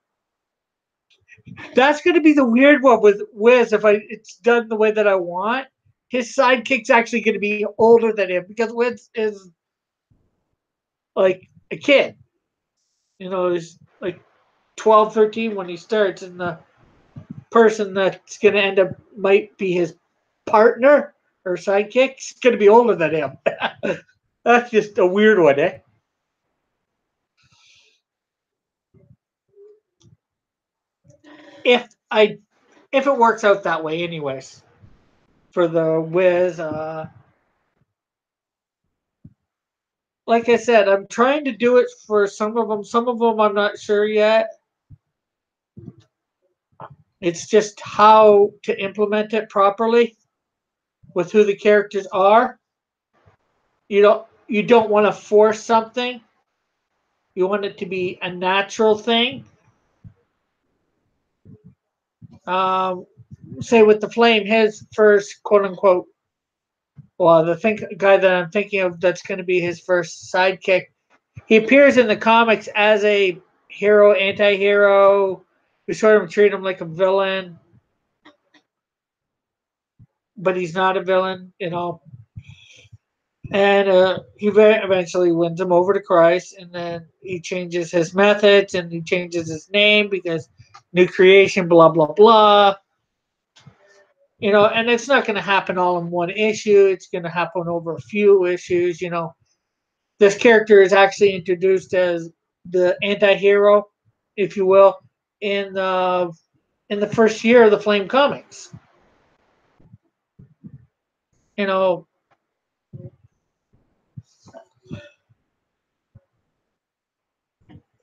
That's going to be the weird one with Wiz if it's done the way that I want. His sidekick's actually going to be older than him because Wiz is like a kid. He's like 12, 13 when he starts, and the person that's going to end up might be his partner or sidekick is going to be older than him. That's just a weird one, eh? If I if it works out that way, anyways, for the Wiz. Like I said, I'm trying to do it for some of them. Some of them I'm not sure yet. It's just how to implement it properly with who the characters are. You don't want to force something. You want it to be a natural thing. Um, Say with the Flame, his first quote unquote, well, the guy that I'm thinking of that's going to be his first sidekick. He appears in the comics as a hero, anti-hero. We sort of treat him like a villain, but he's not a villain. And he eventually wins him over to Christ, and then he changes his methods and he changes his name because new creation, blah blah blah. And it's not going to happen all in one issue. It's going to happen over a few issues. This character is actually introduced as the anti-hero, if you will, in the first year of the Flame comics. You know,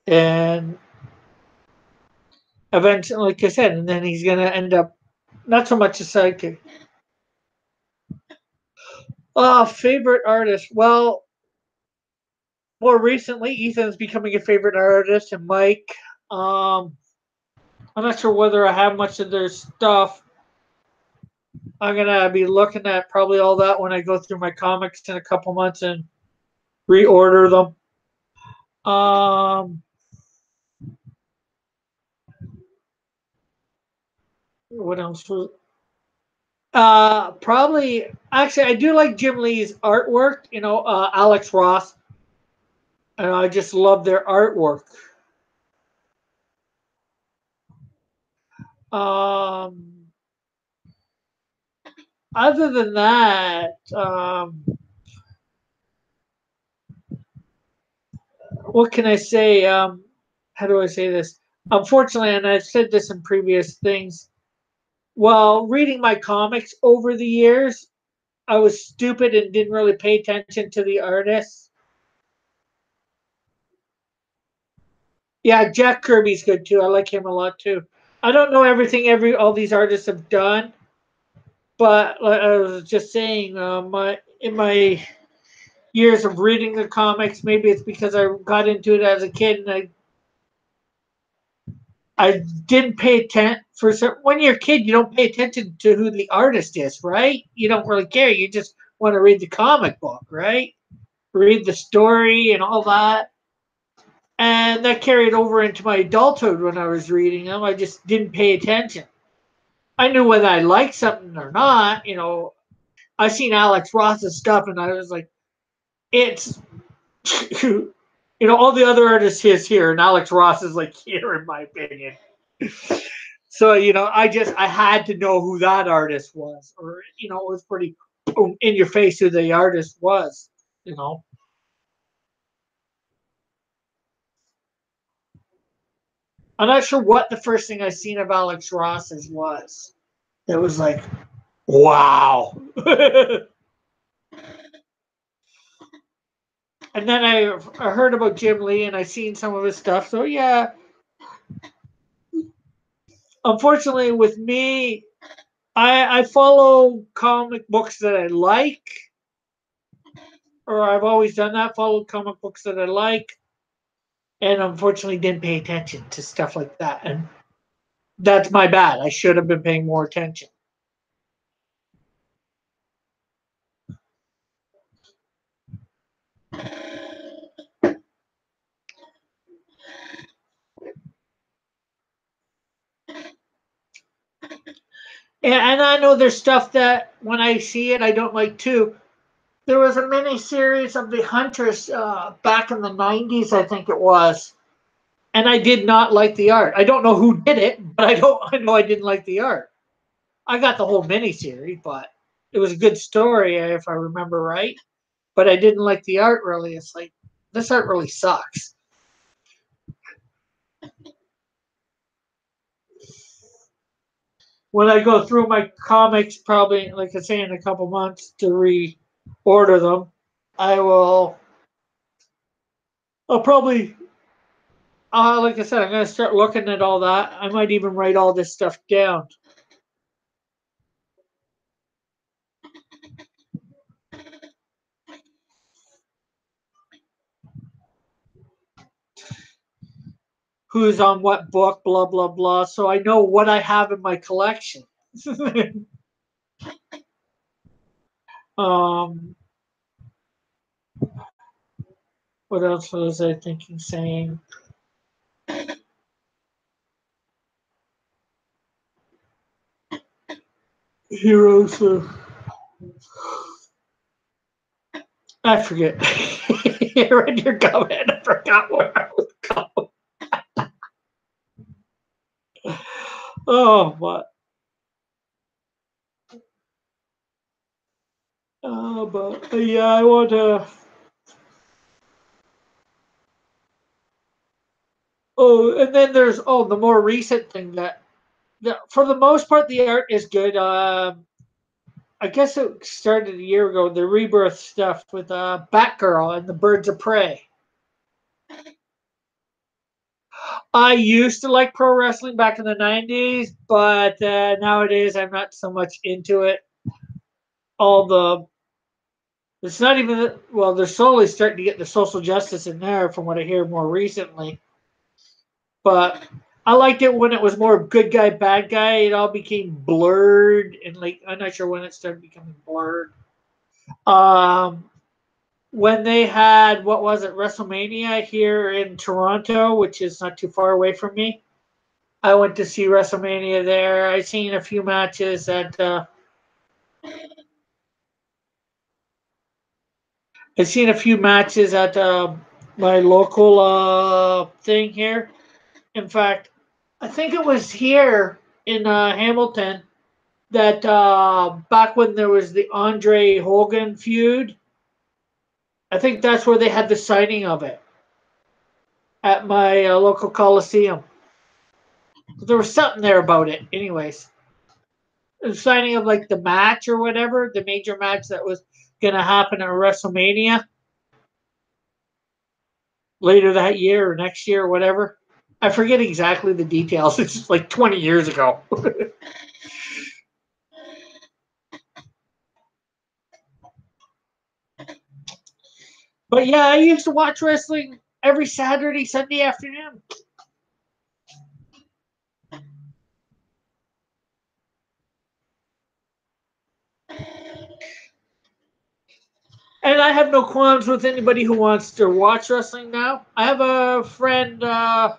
and eventually, like I said, and then he's gonna end up not so much a sidekick. Favorite artist. Well, more recently, Ethan's becoming a favorite artist, and Mike. Um, I'm not sure whether I have much of their stuff. I'm gonna be looking at probably all that when I go through my comics in a couple months and reorder them. What else was probably actually I do like Jim Lee's artwork, Alex Ross. And I just love their artwork. Um Other than that, what can I say? How do I say this? Unfortunately, and I've said this in previous things, while reading my comics over the years, I was stupid and didn't really pay attention to the artists. Yeah, Jack Kirby's good too. I like him a lot too. I don't know everything all these artists have done, but like I was just saying, in my years of reading the comics, maybe it's because I got into it as a kid and I didn't pay attention for when you're a kid, you don't pay attention to who the artist is, right? You don't really care. You just want to read the comic book, right? Read the story and all that. And that carried over into my adulthood when I was reading them. I just didn't pay attention. I knew whether I liked something or not. I seen Alex Ross's stuff and I was like, it's, all the other artists is here and Alex Ross is like here, in my opinion. So, I had to know who that artist was, or, it was pretty in your face who the artist was, you know. I'm not sure what the first thing I seen of Alex Ross's was. It was like, wow. And then I heard about Jim Lee and I seen some of his stuff. So yeah, unfortunately with me, I follow comic books that I like, or I've always done that. Followed comic books that I like, and unfortunately didn't pay attention to stuff like that. And that's my bad. I should have been paying more attention. And I know there's stuff that when I see it, I don't like too. There was a mini series of the Huntress back in the 90s, I think it was, and I did not like the art. I don't know who did it, but I know I didn't like the art. I got the whole mini series, but it was a good story if I remember right. But I didn't like the art really. It's like this art really sucks. When I go through my comics, probably like I say in a couple months to reorder them, I will. I'll probably, like I said, I'm gonna start looking at all that. I might even write all this stuff down. Who's on what book, blah blah blah, so I know what I have in my collection. um, what else was I thinking? Saying heroes. I forget. You're in your comment. I forgot where I was going. Oh, what? But yeah, I want to. Oh, and then there's the more recent thing that for the most part the art is good. I guess it started a year ago. The rebirth stuff with Batgirl and the Birds of Prey. I used to like pro wrestling back in the '90s, but nowadays I'm not so much into it. All the It's not even well. They're slowly starting to get the social justice in there, from what I hear more recently. But I liked it when it was more good guy, bad guy. It all became blurred, and like I'm not sure when it started becoming blurred. Um, when they had what was it, WrestleMania here in Toronto, which is not too far away from me. I went to see WrestleMania there. I seen a few matches at. I seen a few matches at my local thing here. In fact, I think it was here in Hamilton that back when there was the Andre Hogan feud, I think that's where they had the signing of it at my local Coliseum. There was something there about it, anyways. The signing of like the match or whatever, the major match that was gonna happen at WrestleMania later that year or next year or whatever. I forget exactly the details. It's like 20 years ago. But yeah, I used to watch wrestling every Saturday, Sunday afternoon. And I have no qualms with anybody who wants to watch wrestling now. I have a friend, well,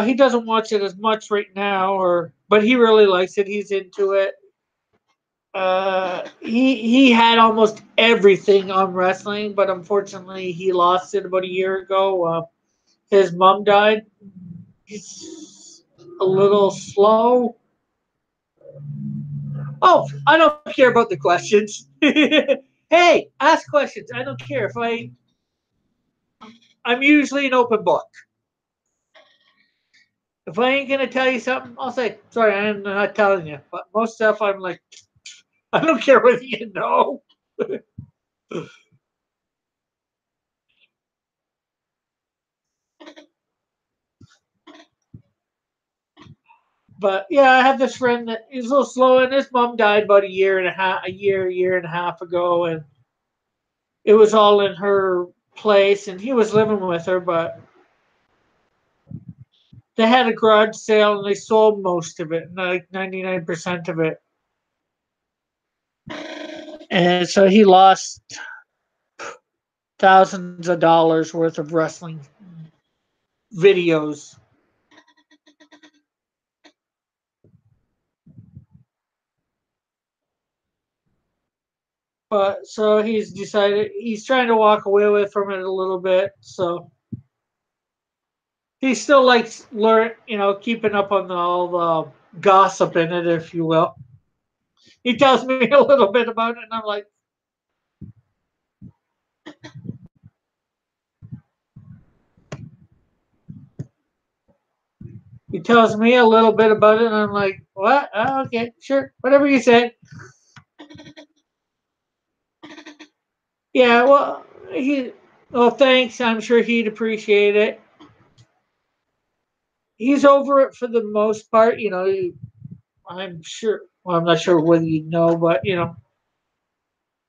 he doesn't watch it as much right now, but he really likes it. He's into it. He had almost everything on wrestling, but unfortunately, he lost it about a year ago. His mom died. He's a little slow. Oh, I don't care about the questions. Hey, ask questions. I don't care if I'm usually an open book. If I ain't gonna tell you something, I'll say sorry. I'm not telling you. But most stuff, I'm like, I don't care whether you know. But yeah, I have this friend that is a little slow, and his mom died about year and a half ago, and it was all in her place, and he was living with her, but they had a garage sale and they sold most of it, like 99% of it. And so he lost thousands of dollars worth of wrestling videos. But so he's decided he's trying to walk away from it a little bit. So he still likes keeping up on all the gossip in it, if you will. He tells me a little bit about it, and I'm like, he tells me a little bit about it, and I'm like, what? Oh, okay, sure, whatever you say. Yeah, well, thanks. I'm sure he'd appreciate it. He's over it for the most part. I'm sure. Well, I'm not sure whether you know, but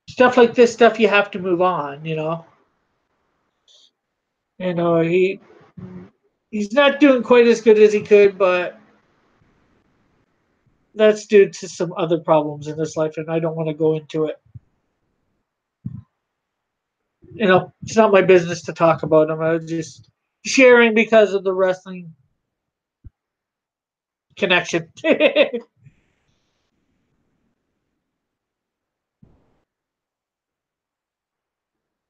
stuff like this stuff you have to move on. He's not doing quite as good as he could, but that's due to some other problems in his life, and I don't want to go into it. It's not my business to talk about him. I was just sharing because of the wrestling connection.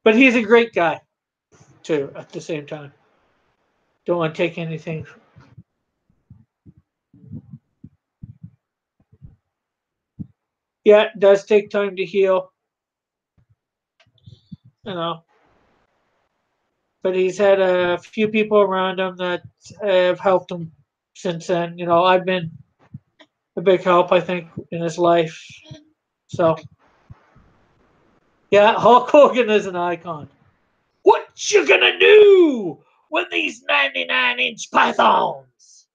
But he's a great guy too. At the same time, don't want to take anything. Yeah, it does take time to heal, you know. But he's had a few people around him that have helped him since then. You know, I've been a big help, I think, in his life. So, yeah, Hulk Hogan is an icon. What you gonna do when these 99-inch pythons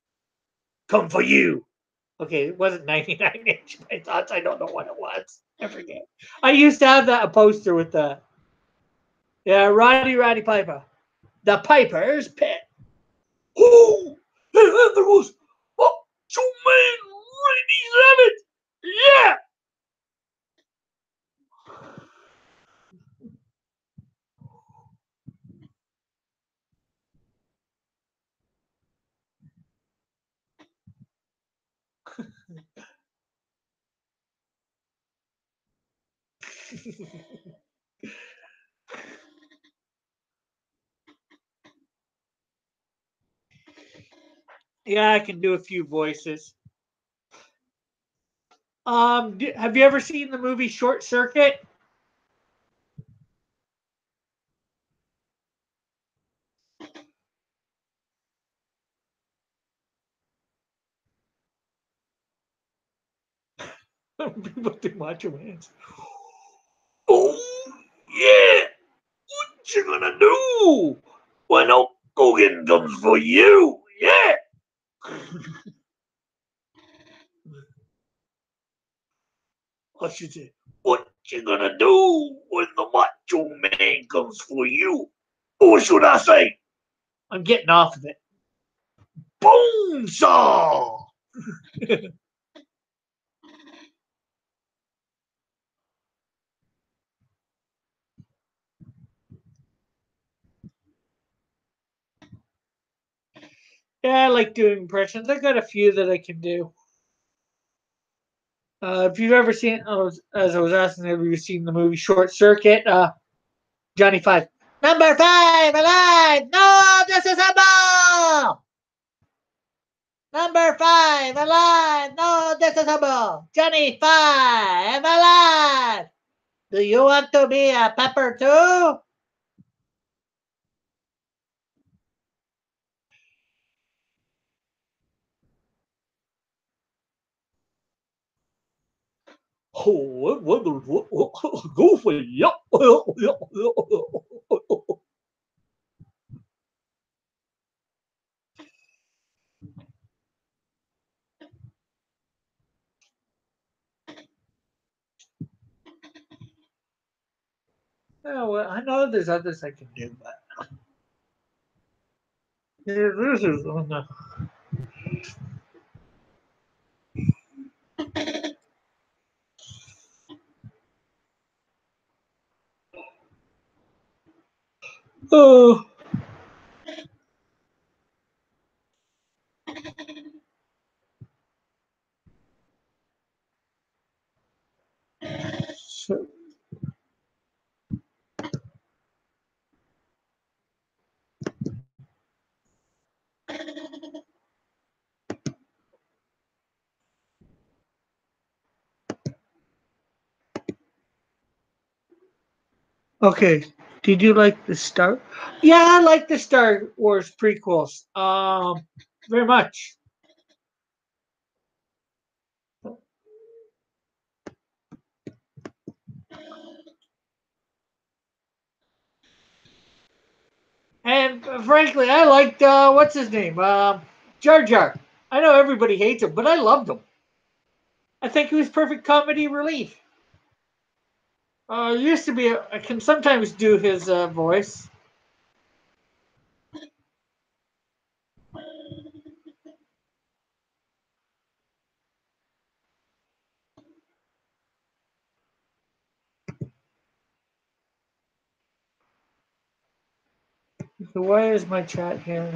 come for you? Okay, it wasn't 99-inch pythons. I don't know what it was. I forget. I used to have that a poster with the Roddy Piper. The Piper's Pit. Oh, there was two men right Yeah. Yeah, I can do a few voices. Have you ever seen the movie Short Circuit? People do Macho Man's. Oh yeah, what you gonna do when Hulk Hogan comes for you? Yeah. I should say, what you gonna do when the Macho Man comes for you? Or should I say? I'm getting off of it. Bonesaw. Yeah, I like doing impressions. I got a few that I can do. If you've ever seen, as I was asking, have you seen the movie Short Circuit? Johnny Five. Number five, alive! No disassemble! Number five, alive! No disassemble! Johnny Five, alive! Do you want to be a pepper too? Oh, goofy, yep. Oh, well, I know there's others I can do, but this is on the. Oh. So, okay. Did you like the Star? Yeah, I like the Star Wars prequels. Very much. And frankly, I liked what's his name, Jar Jar. I know everybody hates him, but I loved him. I think he was perfect comedy relief. Used to be. I can sometimes do his voice. So why is my chat here?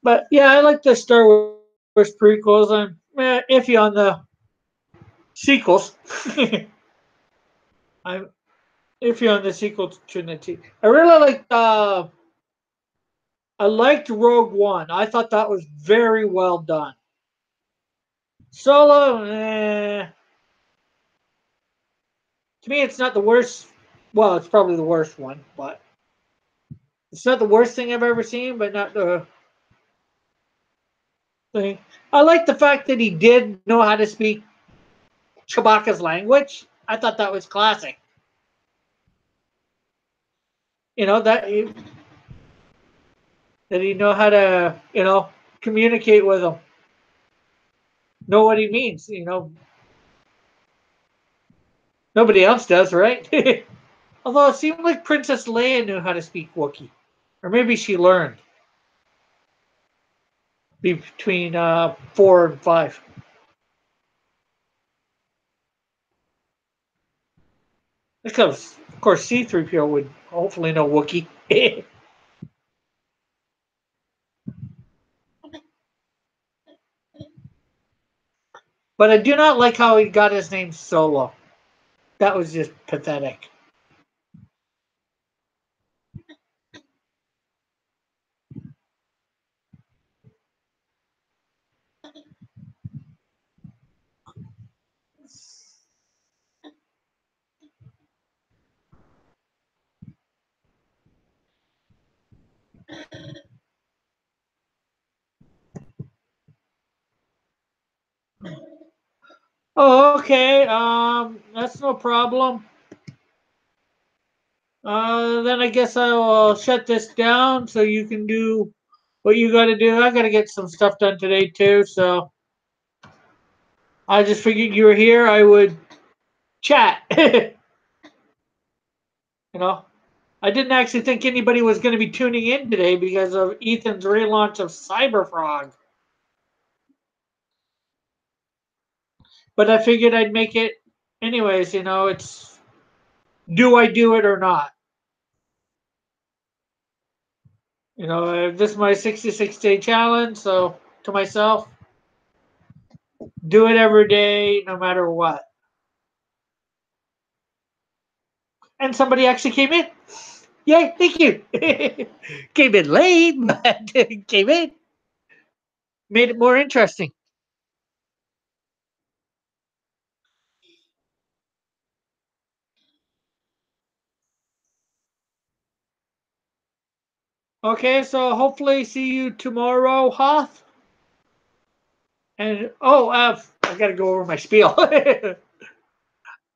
But yeah, I like the Star Wars prequels. I'm iffy on the sequels. I'm iffy on the sequel trinity. I really liked. I liked Rogue One. I thought that was very well done. Solo, to me, it's not the worst. Well, it's probably the worst one, but it's not the worst thing I've ever seen. But not the thing. I like the fact that he did know how to speak Chewbacca's language. I thought that was classic. You know that he know how to communicate with him, know what he means. Nobody else does, right? Although it seemed like Princess Leia knew how to speak Wookiee, or maybe she learned between 4 and 5. Because of course C-3PO would hopefully know Wookiee. But I do not like how he got his name Solo. That was just pathetic. Oh, okay. That's no problem. Then I guess I will shut this down so you can do what you got to do. I got to get some stuff done today too. So I just figured you were here. I would chat. you know, I didn't actually think anybody was going to be tuning in today because of Ethan's relaunch of Cyberfrog. But I figured I'd make it anyways. It's do I do it or not? This is my 66-day challenge. So to myself, do it every day, no matter what. And somebody actually came in. Yay, thank you. Came in late, but came in. Made it more interesting. Okay, so hopefully see you tomorrow, Hoth. And I gotta go over my spiel.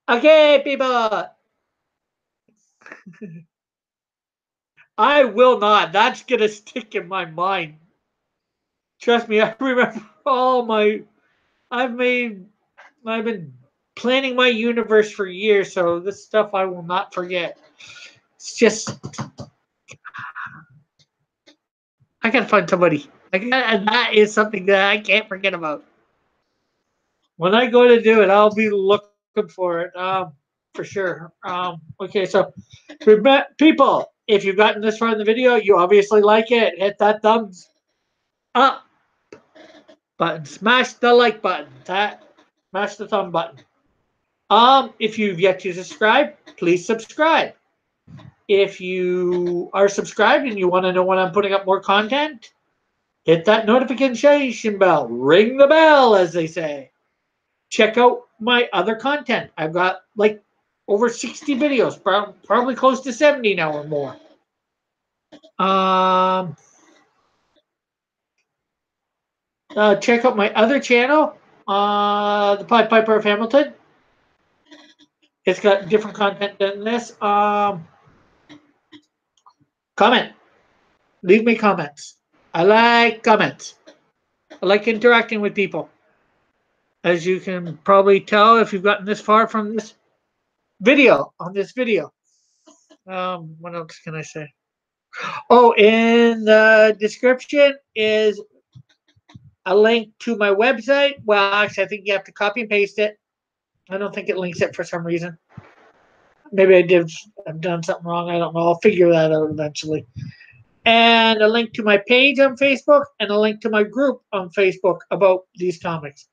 Okay, people. I will not. That's gonna stick in my mind. Trust me, I remember all my. I've made. I've been planning my universe for years, so this stuff I will not forget. It's just I gotta find somebody. And that is something that I can't forget about. When I go to do it, I'll be looking for it for sure. Okay, so people, if you've gotten this far in the video, you obviously like it. Hit that thumbs up button. Smash the like button. Smash the thumb button. If you've yet to subscribe, please subscribe. If you are subscribed and you want to know when I'm putting up more content, hit that notification bell. Ring the bell, as they say. Check out my other content. I've got like over 60 videos, probably close to 70 now or more. Check out my other channel, the Pied Piper of Hamilton. It's got different content than this. Comment. Leave me comments. I like comments. I like interacting with people. As you can probably tell if you've gotten this far from this video, on this video. What else can I say? Oh, in the description is a link to my website. Well, actually, I think you have to copy and paste it. I don't think it links it for some reason. Maybe I've done something wrong. I don't know. I'll figure that out eventually. And a link to my page on Facebook and a link to my group on Facebook about these comics.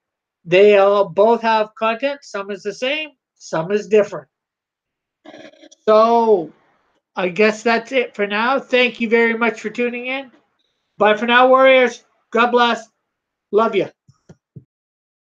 They all both have content. Some is the same, some is different. So I guess that's it for now. Thank you very much for tuning in. Bye for now, Warriors. God bless. Love you.